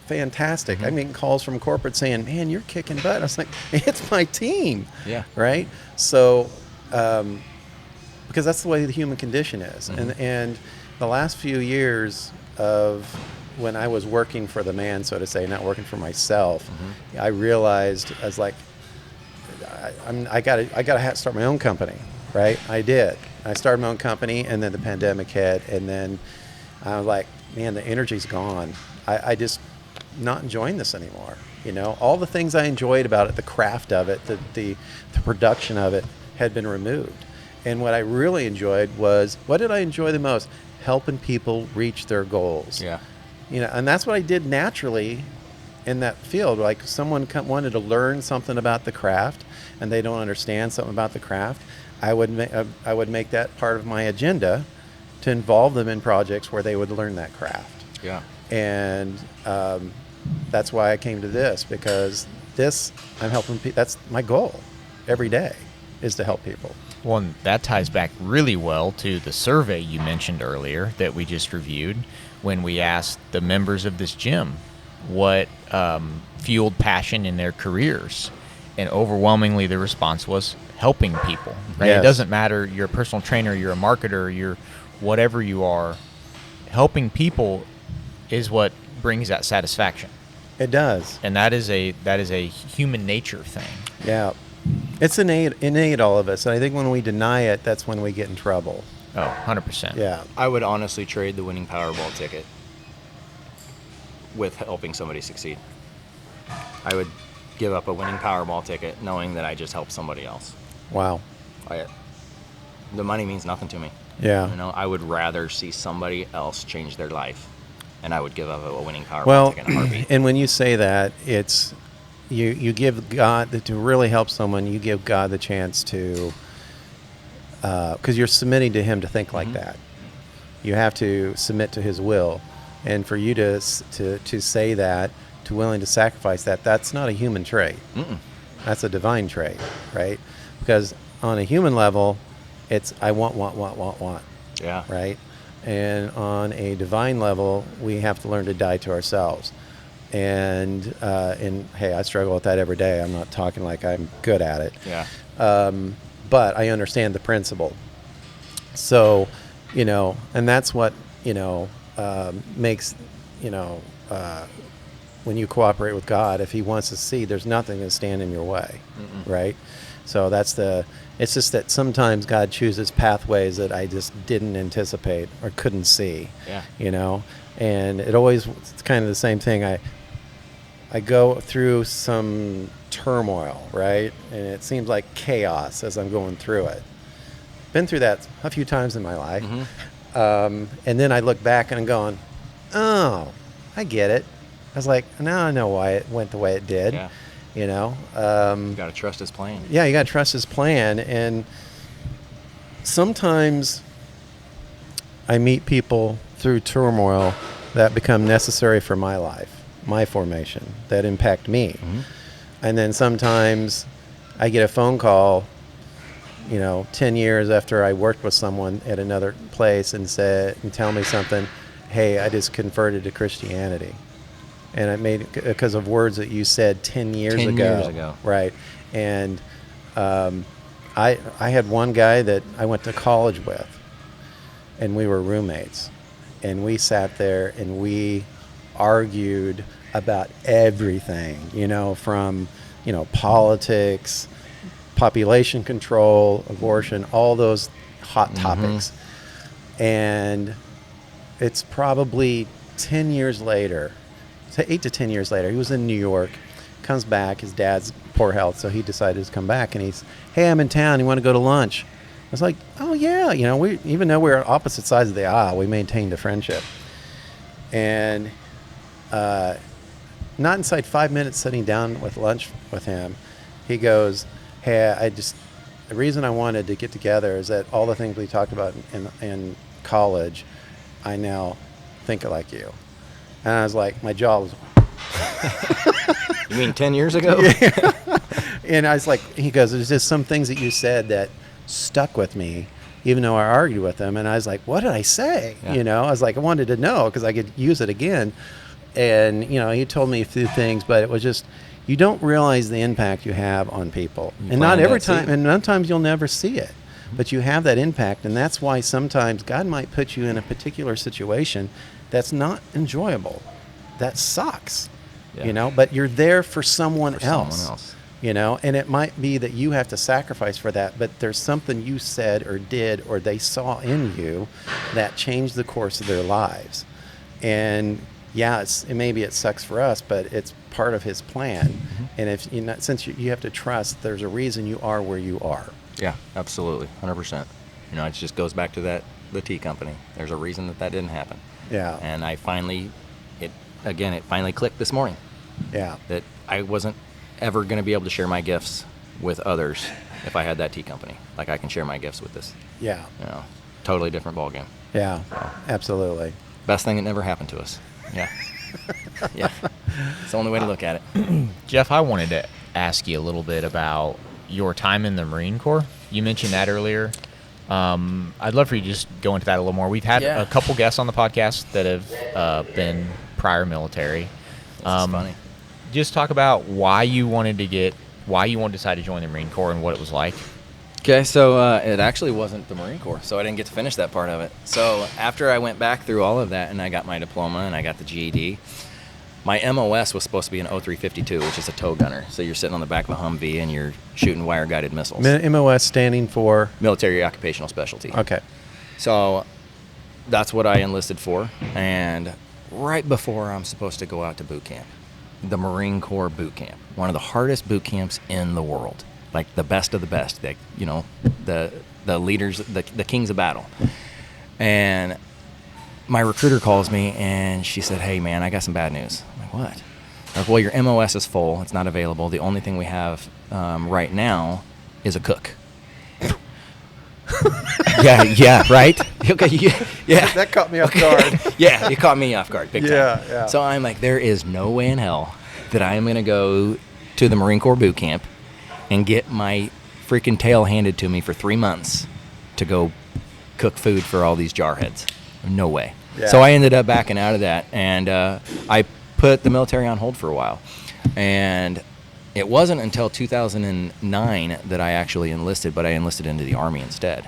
fantastic. I'm getting calls from corporate saying, man, you're kicking butt. I was like, it's my team. Yeah. Right? So, because that's the way the human condition is. And the last few years of when I was working for the man, so to say, not working for myself, I realized I was like, I gotta start my own company, right? I did. I started my own company, and then the pandemic hit, and then I was like, man, the energy's gone. I just not enjoying this anymore. You know, all the things I enjoyed about it, the craft of it, the production of it, had been removed. And what I really enjoyed was, what did I enjoy the most? Helping people reach their goals. Yeah. You know, and that's what I did naturally in that field. Like someone wanted to learn something about the craft, and they don't understand something about the craft, I would make that part of my agenda to involve them in projects where they would learn that craft. Yeah. And that's why I came to this, because this, I'm helping people. That's my goal every day, is to help people. Well, and that ties back really well to the survey you mentioned earlier that we just reviewed when we asked the members of this gym what fueled passion in their careers. And overwhelmingly, the response was helping people. Right? Yes. It doesn't matter, you're a personal trainer, you're a marketer, you're whatever you are. Helping people is what brings that satisfaction. It does. And that is a human nature thing. Yeah. It's innate, all of us. And I think when we deny it, that's when we get in trouble. Oh, 100%. Yeah. I would honestly trade the winning Powerball ticket with helping somebody succeed. I would give up a winning Powerball ticket knowing that I just helped somebody else. Wow. The money means nothing to me. Yeah. You know, I would rather see somebody else change their life, and I would give up a winning Powerball ticket in a heartbeat. And when you say that, it's you give God, to really help someone, you give God the chance to, because you're submitting to Him to think like that. You have to submit to His will, and for you to say that, to willing to sacrifice that, that's not a human trait. That's a divine trait, right? Because on a human level, it's I want. Yeah. Right? And on a divine level, we have to learn to die to ourselves. And hey, I struggle with that every day. I'm not talking like I'm good at it. Yeah. But I understand the principle. So, and that's what, makes, when you cooperate with God, if He wants to see, there's nothing to stand in your way, right? So it's just that sometimes God chooses pathways that I just didn't anticipate or couldn't see, and it's kind of the same thing. I go through some turmoil, right? And it seems like chaos as I'm going through it. Been through that a few times in my life. And then I look back and I'm going, oh, I get it. I was like, now I know why it went the way it did. Yeah. You got to trust His plan. Yeah, you got to trust His plan. And sometimes I meet people through turmoil that become necessary for my life, my formation, that impact me. And then sometimes I get a phone call, 10 years after I worked with someone at another place and tell me something, hey, I just converted to Christianity. And I made because of words that you said 10 years ago. 10 years ago. Right. And I had one guy that I went to college with, and we were roommates. And we sat there and we argued about everything, from, politics, population control, abortion, all those hot topics. And it's probably 10 years later, 8 to 10 years later, he was in New York, comes back, his dad's poor health, so he decided to come back, and he's, hey, I'm in town, you want to go to lunch? I was like, oh yeah, we, even though we're on opposite sides of the aisle, we maintained a friendship. And not inside 5 minutes sitting down with lunch with him, he goes, hey, the reason I wanted to get together is that all the things we talked about in college, I now think like you. And I was like, my jaw was... You mean 10 years ago? Yeah. And I was like, he goes, there's just some things that you said that stuck with me, even though I argued with him. And I was like, what did I say? Yeah. I was like, I wanted to know because I could use it again. And, he told me a few things, but it was just, you don't realize the impact you have on people. And not every time, and sometimes you'll never see it. But you have that impact, and that's why sometimes God might put you in a particular situation that's not enjoyable. That sucks, but you're there for someone else. And it might be that you have to sacrifice for that, but there's something you said or did or they saw in you that changed the course of their lives. And maybe it sucks for us, but it's part of His plan. And if since you have to trust, there's a reason you are where you are. Yeah, absolutely, 100%. It just goes back to the tea company. There's a reason that didn't happen. Yeah. And it finally clicked this morning. Yeah. That I wasn't ever going to be able to share my gifts with others if I had that tea company. Like I can share my gifts with this. Yeah. Totally different ballgame. Yeah, absolutely. Best thing that never happened to us. Yeah. Yeah, it's the only way to look at it. Jeff, I wanted to ask you a little bit about your time in the Marine Corps. You mentioned that earlier. I'd love for you to just go into that a little more. We've had a couple guests on the podcast that have been prior military. This is funny. Just talk about why you wanted to decide to join the Marine Corps and what it was like. Okay, so it actually wasn't the Marine Corps, so I didn't get to finish that part of it. So after I went back through all of that and I got my diploma and I got the GED, my MOS was supposed to be an 0352, which is a tow gunner. So you're sitting on the back of a Humvee and you're shooting wire-guided missiles. MOS standing for? Military Occupational Specialty. Okay. So that's what I enlisted for. And right before I'm supposed to go out to boot camp, the Marine Corps boot camp, one of the hardest boot camps in the world. Like the best of the best, the leaders, the kings of battle. And my recruiter calls me and she said, "Hey man, I got some bad news." I'm like, "What?" Like, "Well, your MOS is full. It's not available. The only thing we have right now is a cook." yeah, right? Okay, yeah. That caught me off guard. Yeah, you caught me off guard big time. Yeah. So I'm like, there is no way in hell that I am going to go to the Marine Corps boot camp and get my freaking tail handed to me for 3 months to go cook food for all these jarheads. No way. Yeah. So I ended up backing out of that, and I put the military on hold for a while. And it wasn't until 2009 that I actually enlisted, but I enlisted into the Army instead.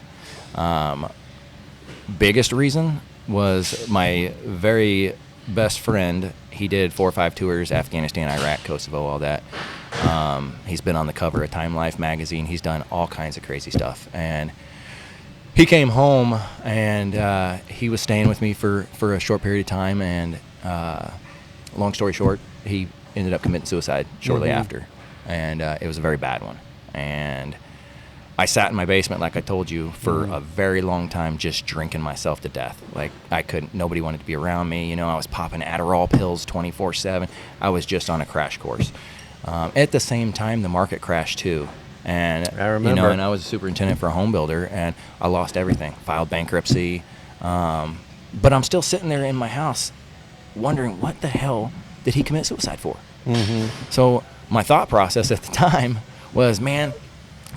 Biggest reason was my very best friend. He did 4 or 5 tours, Afghanistan, Iraq, Kosovo, all that. He's been on the cover of Time Life magazine. He's done all kinds of crazy stuff. And he came home, and he was staying with me for a short period of time. And long story short, he ended up committing suicide shortly after. And it was a very bad one. And I sat in my basement, like I told you, for a very long time, just drinking myself to death. Like, nobody wanted to be around me. You know, I was popping Adderall pills 24/7. I was just on a crash course. At the same time, the market crashed too. And I remember. You know, and I was a superintendent for a home builder, and I lost everything. Filed bankruptcy. But I'm still sitting there in my house wondering, what the hell did he commit suicide for? So my thought process at the time was, man,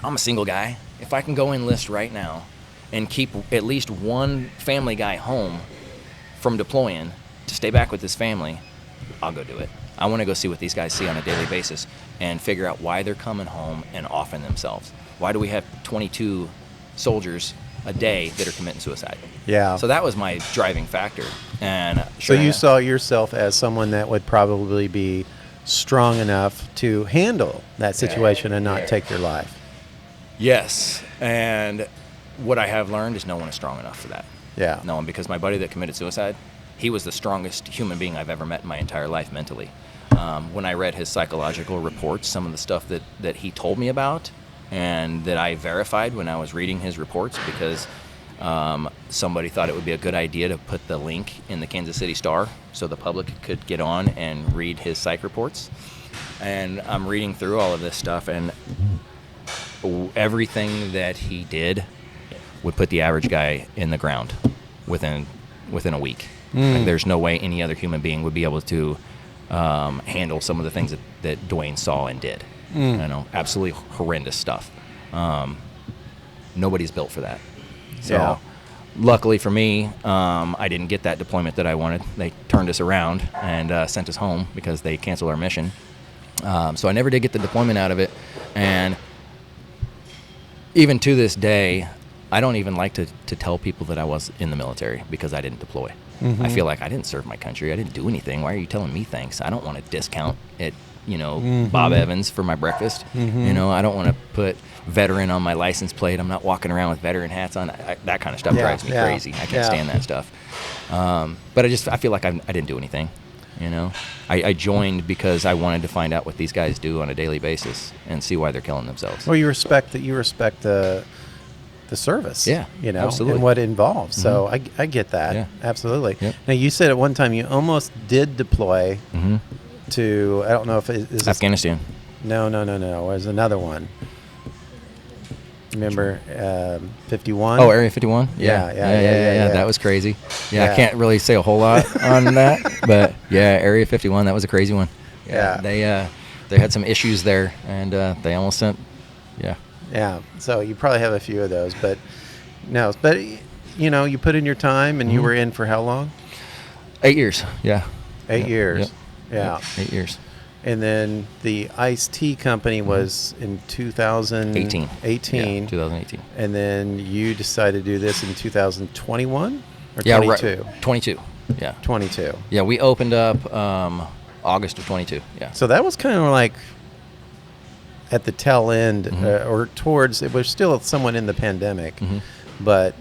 I'm a single guy. If I can go enlist right now and keep at least one family guy home from deploying to stay back with his family, I'll go do it. I want to go see what these guys see on a daily basis and figure out why they're coming home and offing themselves. Why do we have 22 soldiers a day that are committing suicide? Yeah. So that was my driving factor. And So you saw yourself as someone that would probably be strong enough to handle that situation and not take your life. Yes, and what I have learned is no one is strong enough for that. Yeah. No one, because my buddy that committed suicide, he was the strongest human being I've ever met in my entire life mentally. When I read his psychological reports, some of the stuff that he told me about and that I verified when I was reading his reports, because somebody thought it would be a good idea to put the link in the Kansas City Star so the public could get on and read his psych reports. And I'm reading through all of this stuff, and everything that he did would put the average guy in the ground within a week. Like, there's no way any other human being would be able to handle some of the things that Dwayne saw and did. You know, absolutely horrendous stuff. Nobody's built for that. So luckily for me, I didn't get that deployment that I wanted. They turned us around and sent us home because they canceled our mission. So I never did get the deployment out of it. And even to this day, I don't even like to tell people that I was in the military because I didn't deploy. I feel like I didn't serve my country. I didn't do anything. Why are you telling me thanks? I don't want to discount at, Bob Evans for my breakfast. You know, I don't want to put veteran on my license plate. I'm not walking around with veteran hats on. That kind of stuff drives me crazy. I can't stand that stuff. But I feel like I didn't do anything. You know, I joined because I wanted to find out what these guys do on a daily basis and see why they're killing themselves. Well, you respect the service. Yeah, absolutely. And what it involves. So I get that. Yeah. Absolutely. Yep. Now, you said at one time you almost did deploy to, I don't know if it is Afghanistan. No. There's another one. Remember 51? Oh, Area 51? Yeah. That was crazy. Yeah. I can't really say a whole lot on that, but yeah, Area 51, that was a crazy one. Yeah. They had some issues there, and they almost sent, Yeah. So you probably have a few of those, but no. But, you put in your time, and you were in for how long? 8 years. Yeah. 8 years. Yep. Yeah. Yep, 8 years. And then the iced tea company was in 2018. 18. Yeah, 2018. And then you decided to do this in 2021 or Yeah, 22? right. 22. Yeah. 22. Yeah, we opened up August of 22. Yeah. So that was kind of like at the tail end or towards, it was still somewhat in the pandemic. But,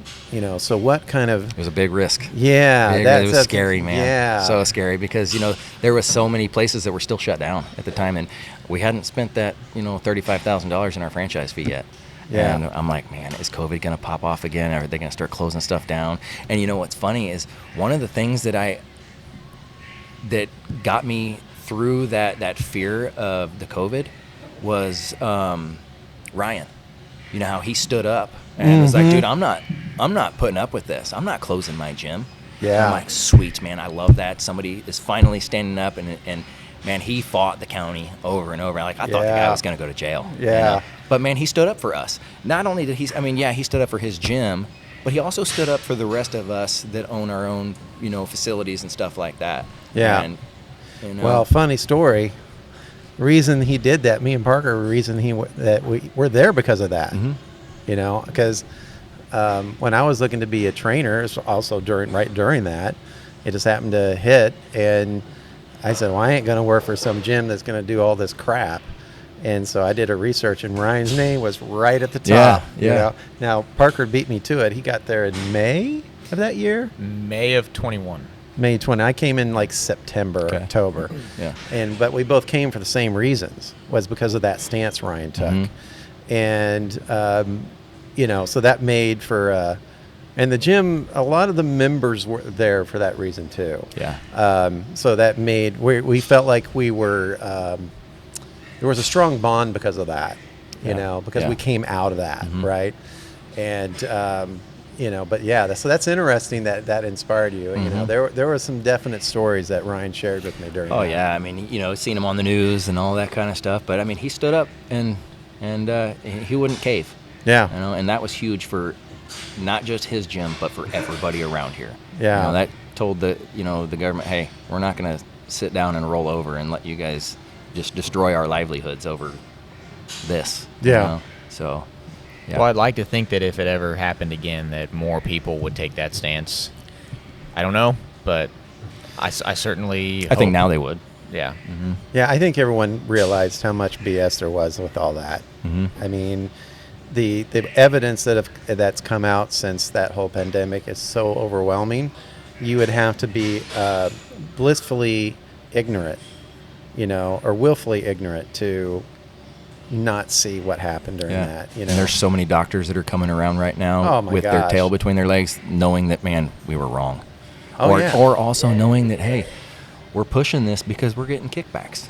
so what kind of... It was a big risk. Yeah. It was scary, man. Yeah. So scary because, there was so many places that were still shut down at the time. And we hadn't spent that, $35,000 in our franchise fee yet. Yeah. And I'm like, man, is COVID going to pop off again? Are they going to start closing stuff down? And what's funny is one of the things that got me through that fear of the COVID was Ryan. You know how he stood up and was like, dude, I'm not putting up with this. I'm not closing my gym. Yeah. I'm like, sweet, man, I love that. Somebody is finally standing up and man, he fought the county over and over. Like, I thought the guy was going to go to jail. Yeah. But man, he stood up for us. Not only did he stood up for his gym, but he also stood up for the rest of us that own our own, facilities and stuff like that. Yeah. And, Well, funny story. Reason he did that, me and Parker, that we were there because of that. Because when I was looking to be a trainer, it was also during that, it just happened to hit, and I said, well, I ain't going to work for some gym that's going to do all this crap. And so I did a research, and Ryan's name was right at the top. Yeah. Now, Parker beat me to it. He got there in May of that year? May of 21. May 20. I came in like September, October. Yeah. But we both came for the same reasons, was because of that stance Ryan took. And, so that made for, and the gym, a lot of the members were there for that reason too. Yeah. So that made, we felt like we were, there was a strong bond because of that, because we came out of that, right? And, but yeah, so that's interesting that inspired you. There were some definite stories that Ryan shared with me during. Oh that. yeah, I mean, seen him on the news and all that kind of stuff. But I mean, he stood up and he wouldn't cave. Yeah. And that was huge for not just his gym, but for everybody around here. Yeah. That told the government, hey, we're not going to sit down and roll over and let you guys just destroy our livelihoods over this. Yeah. So. Yeah. Well, I'd like to think that if it ever happened again, that more people would take that stance. I don't know, but I certainly I think now they would. Yeah. Yeah, I think everyone realized how much BS there was with all that. I mean, the evidence that's come out since that whole pandemic is so overwhelming. You would have to be blissfully ignorant, or willfully ignorant to not see what happened during that. And there's so many doctors that are coming around right now with gosh. their tail between their legs, knowing that, man, we were wrong. Oh, or also knowing that, hey, we're pushing this because we're getting kickbacks.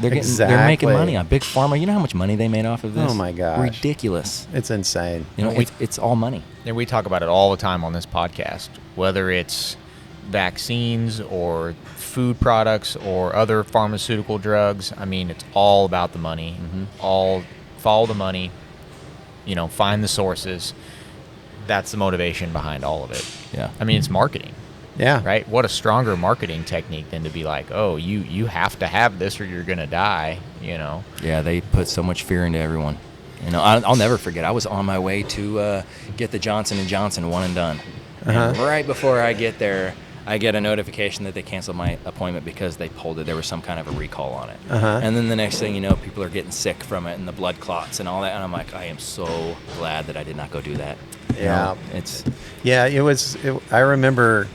They're making money on Big Pharma. You know how much money they made off of this? Oh my gosh, ridiculous! It's insane. It's all money. And we talk about it all the time on this podcast, whether it's vaccines or food products or other pharmaceutical drugs. I mean, it's all about the money. All follow the money, find the sources. That's the motivation behind all of it. Yeah. I mean, it's marketing. Yeah. Right? What a stronger marketing technique than to be like, oh, you have to have this or you're going to die, Yeah, they put so much fear into everyone. I'll never forget. I was on my way to get the Johnson & Johnson one and done. And right before I get there, I get a notification that they canceled my appointment because they pulled it. There was some kind of a recall on it. And then the next thing you know, people are getting sick from it and the blood clots and all that. And I'm like, I am so glad that I did not go do that. Yeah. It was. I remember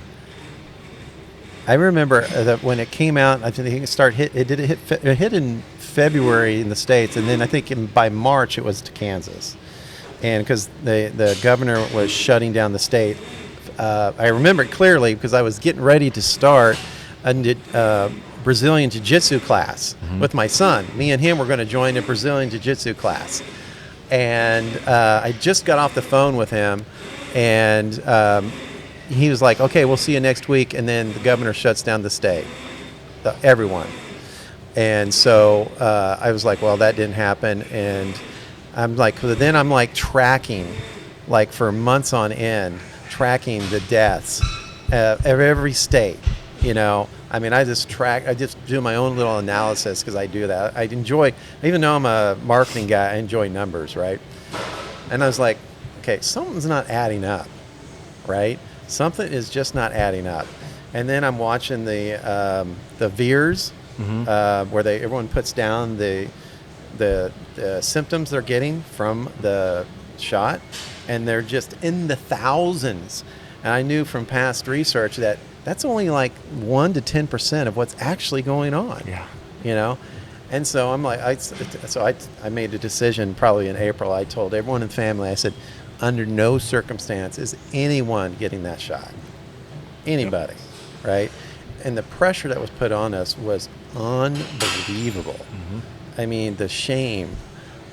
that when it came out, I think it hit in February in the States, and then I think by March it was to Kansas, and because the governor was shutting down the state. I remember it clearly because I was getting ready to start a Brazilian Jiu-Jitsu class with my son. Me and him were going to join a Brazilian Jiu-Jitsu class. And I just got off the phone with him, and he was like, okay, we'll see you next week. And then the governor shuts down the state, everyone. And so I was like, well, that didn't happen. And I'm like tracking, like for months on end, tracking the deaths of every state, you know. I mean, I just do my own little analysis because I do that. Even though I'm a marketing guy, I enjoy numbers, right? And I was like, okay, something's not adding up, right? Something is just not adding up. And then I'm watching the VEERS, where everyone puts down the symptoms they're getting from the shot, and they're just in the thousands. And I knew from past research that that's only like 1 to 10% of what's actually going on. Yeah. You know? And so I'm like, I made a decision probably in April. I told everyone in the family, I said, under no circumstance is anyone getting that shot. Anybody, right? And the pressure that was put on us was unbelievable. I mean, the shame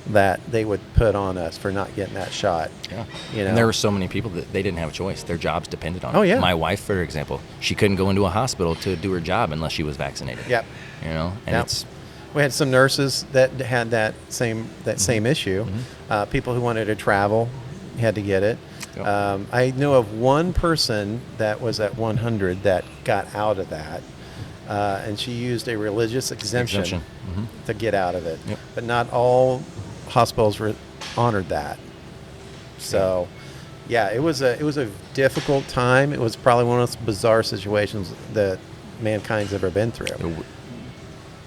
that they would put on us for not getting that shot. Yeah. You know? And there were so many people that they didn't have a choice. Their jobs depended on it. Oh, yeah. My wife, for example, she couldn't go into a hospital to do her job unless she was vaccinated. Yep. You know, and Yep. We had some nurses that had that same issue. People who wanted to travel had to get it. Yep. I know of one person that was at 100 that got out of that, and she used a religious exemption. To get out of it. Yep. But not all hospitals honored that. So, yeah, it was a difficult time. It was probably one of those bizarre situations that mankind's ever been through.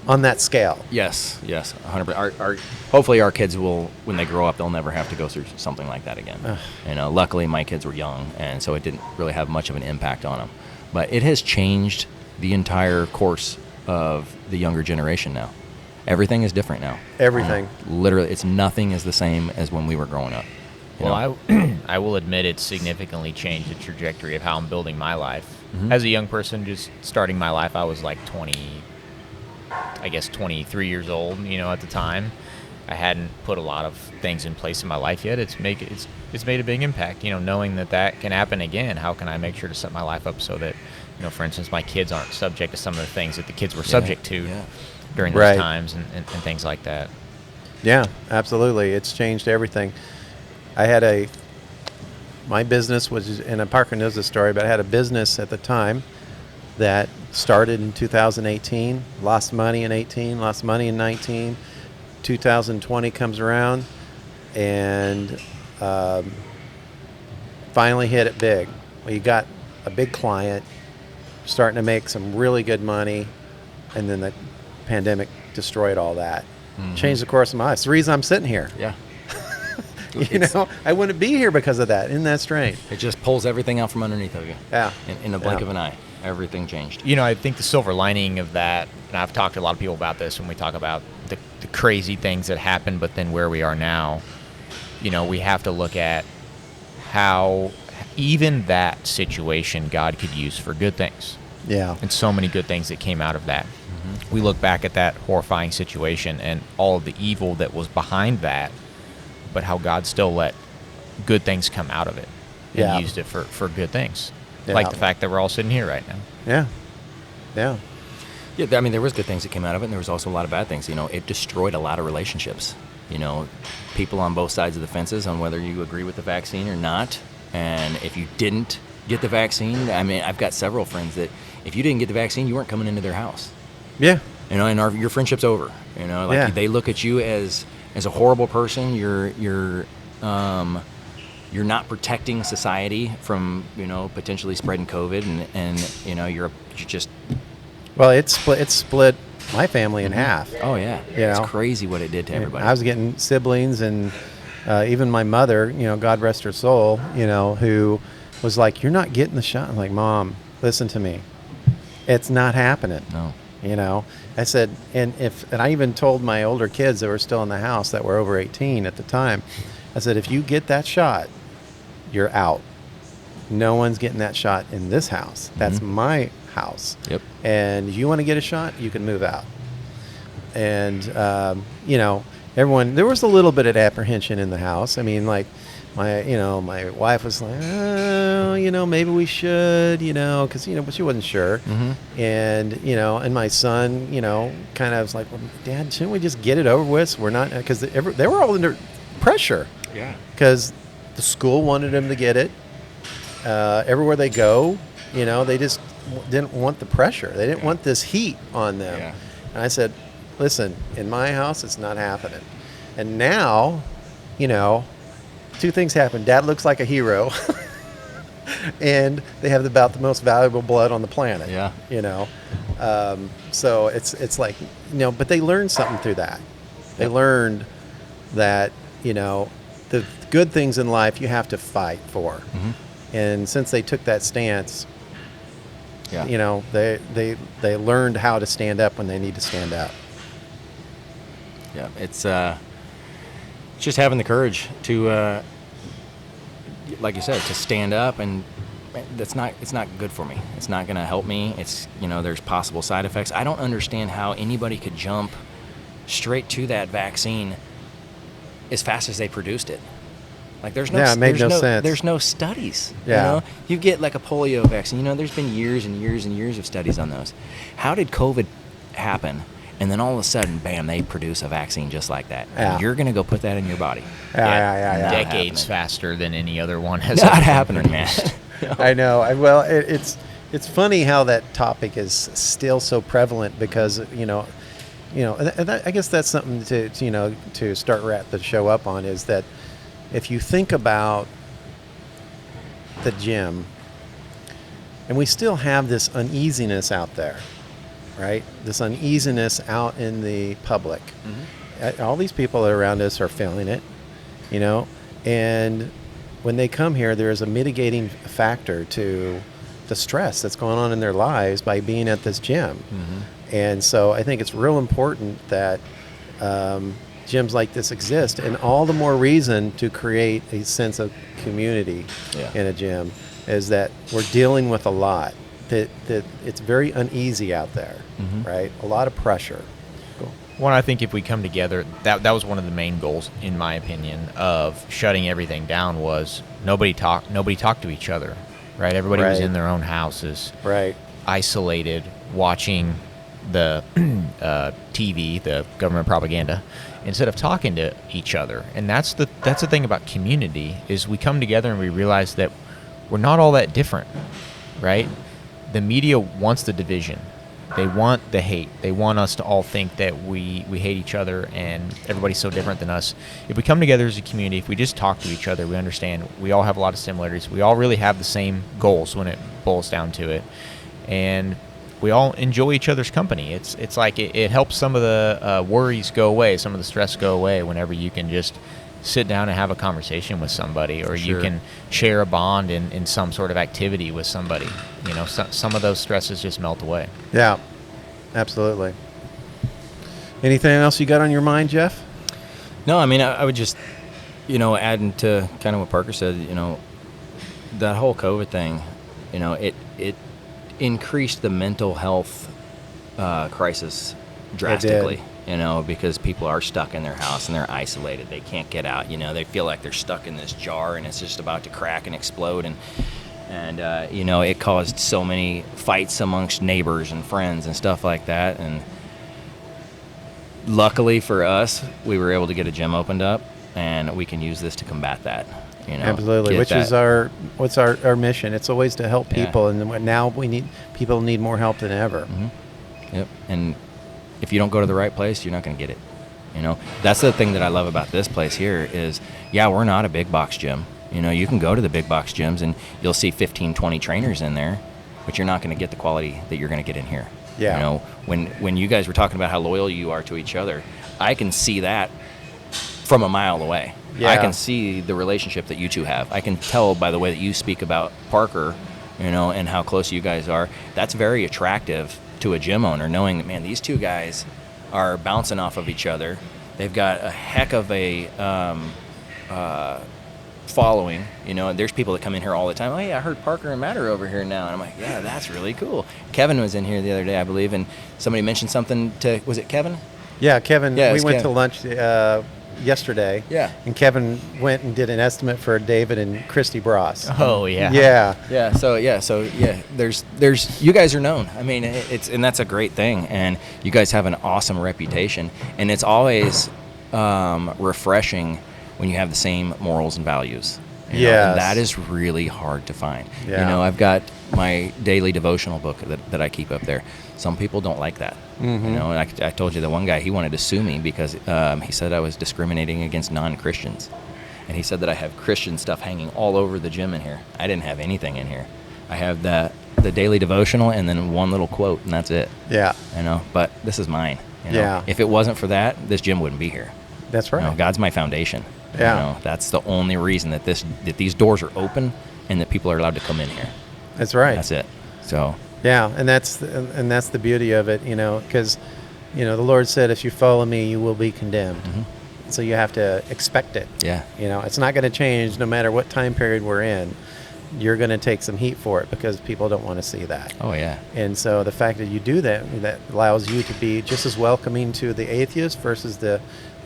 On that scale. Yes, 100%. Hopefully our kids will, when they grow up, they'll never have to go through something like that again. You know, luckily my kids were young, and so it didn't really have much of an impact on them. But it has changed the entire course of the younger generation now. Everything is different now. Everything. Literally, nothing is the same as when we were growing up. Well, I will admit it's significantly changed the trajectory of how I'm building my life. As a young person, just starting my life, I was like 23 years old, you know, at the time. I hadn't put a lot of things in place in my life yet. It's made a big impact, you know, knowing that can happen again. How can I make sure to set my life up so that, you know, for instance, my kids aren't subject to some of the things that the kids were subject to during those times and things like that. Yeah, absolutely. It's changed everything. My business was, and Parker knows the story, but I had a business at the time that started in 2018, lost money in 18, lost money in 19. 2020 comes around, and finally hit it big. We got a big client, starting to make some really good money, and then the pandemic destroyed all that. Changed the course of my life. It's the reason I'm sitting here. Yeah. You know, I wouldn't be here because of that. Isn't that strange? It just pulls everything out from underneath of you. Yeah. In the blink of an eye, everything changed. You know, I think the silver lining of that, and I've talked to a lot of people about this when we talk about the crazy things that happened, but then where we are now, you know, we have to look at how even that situation God could use for good things. Yeah. And so many good things that came out of that. We look back at that horrifying situation and all of the evil that was behind that, but how God still let good things come out of it and used it for good things. Yeah. Like the fact that we're all sitting here right now. Yeah. Yeah. Yeah, I mean, there was good things that came out of it, and there was also a lot of bad things. You know, it destroyed a lot of relationships. You know, people on both sides of the fences on whether you agree with the vaccine or not. And if you didn't get the vaccine, I mean, I've got several friends that if you didn't get the vaccine, you weren't coming into their house. Yeah. You know, and your friendship's over. You know, like they look at you as a horrible person. You're not protecting society from, you know, potentially spreading COVID, and you know, you're just. Well, it split my family in half. Oh yeah, it's crazy what it did to everybody. I was getting siblings, and even my mother, you know, God rest her soul, you know, who was like, "You're not getting the shot." I'm like, "Mom, listen to me. It's not happening." No. You know, I said, and I even told my older kids that were still in the house that were over 18 at the time, I said, if you get that shot, you're out. No one's getting that shot in this house. That's my house. Yep. And you want to get a shot, you can move out. And, you know, everyone, there was a little bit of apprehension in the house. I mean, like, my wife was like, oh, maybe we should, because, but she wasn't sure. Mm-hmm. And, and my son, kind of was like, well, Dad, shouldn't we just get it over with? So we're not, because they were all under pressure. Yeah. Because the school wanted them to get it. Everywhere they go, they just didn't want the pressure. They didn't want this heat on them. Yeah. And I said, listen, in my house, it's not happening. And now, two things happen. Dad looks like a hero, and they have about the most valuable blood on the planet. Yeah. So it's like, but they learned something through that. They learned that, the good things in life you have to fight for. Mm-hmm. And since they took that stance, Yeah. they learned how to stand up when they need to stand up. Yeah, it's just having the courage to, like you said, to stand up, and it's not good for me. It's not going to help me. It's, there's possible side effects. I don't understand how anybody could jump straight to that vaccine as fast as they produced it. Like, there's no, it made no sense. There's no studies. Yeah. You get like a polio vaccine. There's been years and years and years of studies on those. How did COVID happen? And then all of a sudden, bam, they produce a vaccine just like that. Yeah. And you're going to go put that in your body. Yeah. Decades faster than any other one has Not ever been happening, man. produced. I know. It's funny how that topic is still so prevalent because, I guess that's something to wrap the show up on, is that if you think about the gym, and we still have this uneasiness out there, right? This uneasiness out in the public. Mm-hmm. All these people that are around us are feeling it, and when they come here, there is a mitigating factor to the stress that's going on in their lives by being at this gym. Mm-hmm. And so I think it's real important that gyms like this exist, and all the more reason to create a sense of community in a gym, is that we're dealing with a lot. That it's very uneasy out there, mm-hmm. right? A lot of pressure. Cool. Well, I think if we come together, that was one of the main goals, in my opinion, of shutting everything down, was nobody talked to each other, right? Everybody was Right. in their own houses, Right. isolated, watching the TV, the government propaganda, instead of talking to each other. And that's the thing about community, is we come together and we realize that we're not all that different, right? The media wants the division. They want the hate. They want us to all think that we hate each other and everybody's so different than us. If we come together as a community, if we just talk to each other, we understand we all have a lot of similarities. We all really have the same goals when it boils down to it. And we all enjoy each other's company. It's like it helps some of the worries go away, some of the stress go away whenever you can just sit down and have a conversation with somebody, or you can share a bond in some sort of activity with somebody. Some of those stresses just melt away. Yeah, absolutely. Anything else you got on your mind, Jeff? No, I mean, I would just, adding to kind of what Parker said, that whole COVID thing, it increased the mental health crisis drastically. Because people are stuck in their house and they're isolated. They can't get out. They feel like they're stuck in this jar and it's just about to crack and explode. And it caused so many fights amongst neighbors and friends and stuff like that. And luckily for us, we were able to get a gym opened up, and we can use this to combat that. Absolutely, which is what's our mission. It's always to help people, and now people need more help than ever. Mm-hmm. Yep. And if you don't go to the right place, you're not going to get it. That's the thing that I love about this place here is, we're not a big box gym. You can go to the big box gyms and you'll see 15, 20 trainers in there, but you're not going to get the quality that you're going to get in here. Yeah. When you guys were talking about how loyal you are to each other, I can see that from a mile away. Yeah. I can see the relationship that you two have. I can tell by the way that you speak about Parker, and how close you guys are. That's very attractive to a gym owner, knowing that, man, these two guys are bouncing off of each other. They've got a heck of a following, and there's people that come in here all the time. Oh, yeah, I heard Parker and Matt are over here now. And I'm like, yeah, that's really cool. Kevin was in here the other day, I believe, and somebody mentioned something to, was it Kevin? Yeah, Kevin. Yeah, we it's went to Kevin. lunch yesterday. Yeah. And Kevin went and did an estimate for David and Christy Bross. Oh, yeah. Yeah. So there's you guys are known. I mean, and that's a great thing, and you guys have an awesome reputation, and it's always refreshing when you have the same morals and values. You know, Yes. and that is really hard to find. Yeah. You know, I've got my daily devotional book that I keep up there. Some people don't like that. Mm-hmm. You know, and I told you the one guy, he wanted to sue me because he said I was discriminating against non-Christians. And he said that I have Christian stuff hanging all over the gym in here. I didn't have anything in here. I have the daily devotional and then one little quote, and that's it. Yeah. You know, but this is mine. You know? Yeah. If it wasn't for that, this gym wouldn't be here. That's right. You know, God's my foundation. Yeah. You know, that's the only reason that these doors are open and that people are allowed to come in here. That's right. That's it. So Yeah, and that's the beauty of it, you know, because, you know, the Lord said, if you follow me, you will be condemned. Mm-hmm. So you have to expect it. yeah, You know, it's not going to change no matter what time period we're in. You're going to take some heat for it because people don't want to see that. oh yeah, And so the fact that you do that allows you to be just as welcoming to the atheist versus the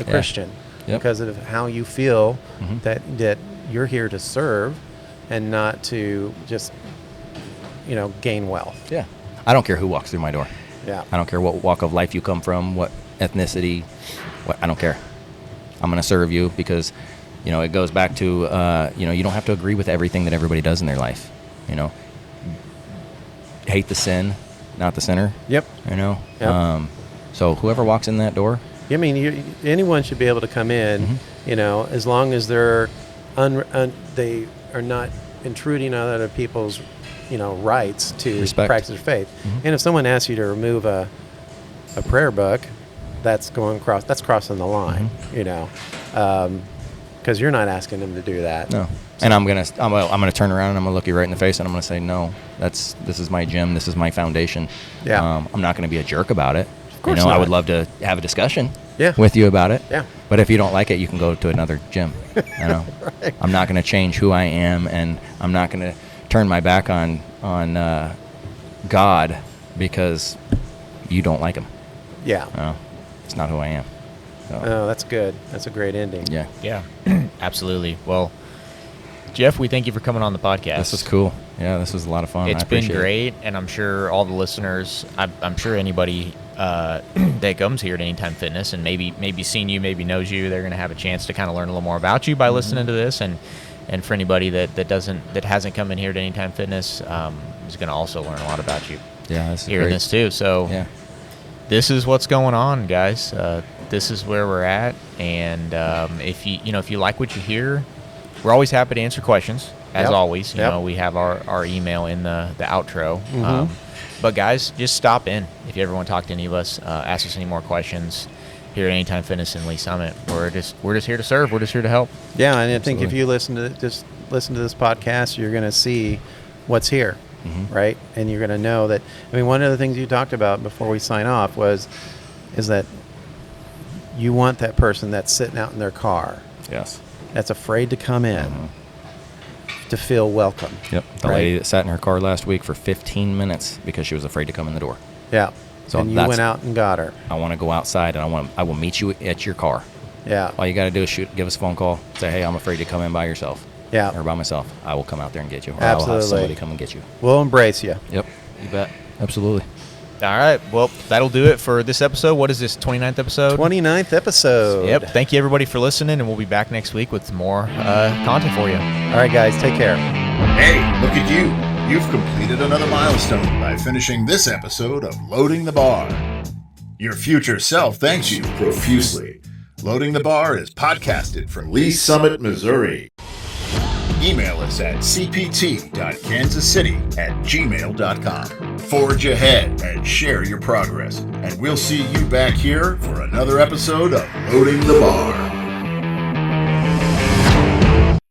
Christian. Yep. Because of how you feel Mhm. that you're here to serve and not to just, you know, gain wealth. yeah. I don't care who walks through my door. Yeah. I don't care what walk of life you come from, what ethnicity, I don't care. I'm going to serve you because, you know, it goes back to, you know, you don't have to agree with everything that everybody does in their life. You know, hate the sin, not the sinner. Yep. You know, Yep. so whoever walks in that door, I mean, anyone should be able to come in, Mm-hmm. you know, as long as they're they are not intruding on other people's, you know, rights to Respect. practice their faith. Mhm. And if someone asks you to remove a prayer book, that's crossing the line, Mm-hmm. you know, because you're not asking them to do that. no. And I'm gonna turn around and I'm gonna look you right in the face and I'm gonna say, no, this is my gym, this is my foundation. Yeah. I'm not gonna be a jerk about it. Of course you know, I not. would love to have a discussion. Yeah. With you about it. Yeah. But if you don't like it, you can go to another gym. You know. Right. I'm not gonna change who I am, and I'm not gonna turn my back on God because you don't like him. Yeah. No, it's not who I am. So, Oh, that's good. That's a great ending. yeah. Yeah, absolutely. Well, Jeff, we thank you for coming on the podcast. This was cool. Yeah, this was a lot of fun. It's I been appreciate it. great, and I'm sure all the listeners, I'm sure anybody that comes here at Anytime Fitness and maybe seen you, maybe knows you, they're going to have a chance to kind of learn a little more about you by listening to this. And for anybody that hasn't come in here at Anytime Fitness, is going to also learn a lot about you Yeah, this is hearing great. this too. So Yeah. this is what's going on, guys. This is where we're at, and if you like what you hear, we're always happy to answer questions. As Yep. always, you Yep. know, we have our email in the outro. But guys, just stop in if you ever want to talk to any of us. Ask us any more questions here at Anytime Fitness in Lee Summit. We're just here to serve. We're just here to help. Yeah, and I think if Absolutely. you listen to this podcast, you're going to see what's here, right? And you're going to know that. I mean, one of the things you talked about before we sign off is that you want that person that's sitting out in their car, Yes. that's afraid to come in, to feel welcome. Yep. The Right. lady that sat in her car last week for 15 minutes because she was afraid to come in the door. Yeah. So and you that's- went out and got her. I want to go outside and I will meet you at your car. Yeah. All you got to do is give us a phone call. Say, hey, I'm afraid to come in by yourself. Yeah. Or by myself. I will come out there and get you. Or I will have Absolutely. somebody come and get you. We'll embrace you. Yep. You bet. Absolutely. All right. Well, that'll do it for this episode. What is this, 29th episode? 29th episode. Yep. Thank you, everybody, for listening, and we'll be back next week with more content for you. All right, guys, take care. Hey, look at you. You've completed another milestone by finishing this episode of Loading the Bar. Your future self thanks you profusely. Loading the Bar is podcasted from Lee Summit, Missouri. Email us at cpt.kansascity@gmail.com. Forge ahead and share your progress. And we'll see you back here for another episode of Loading the Bar.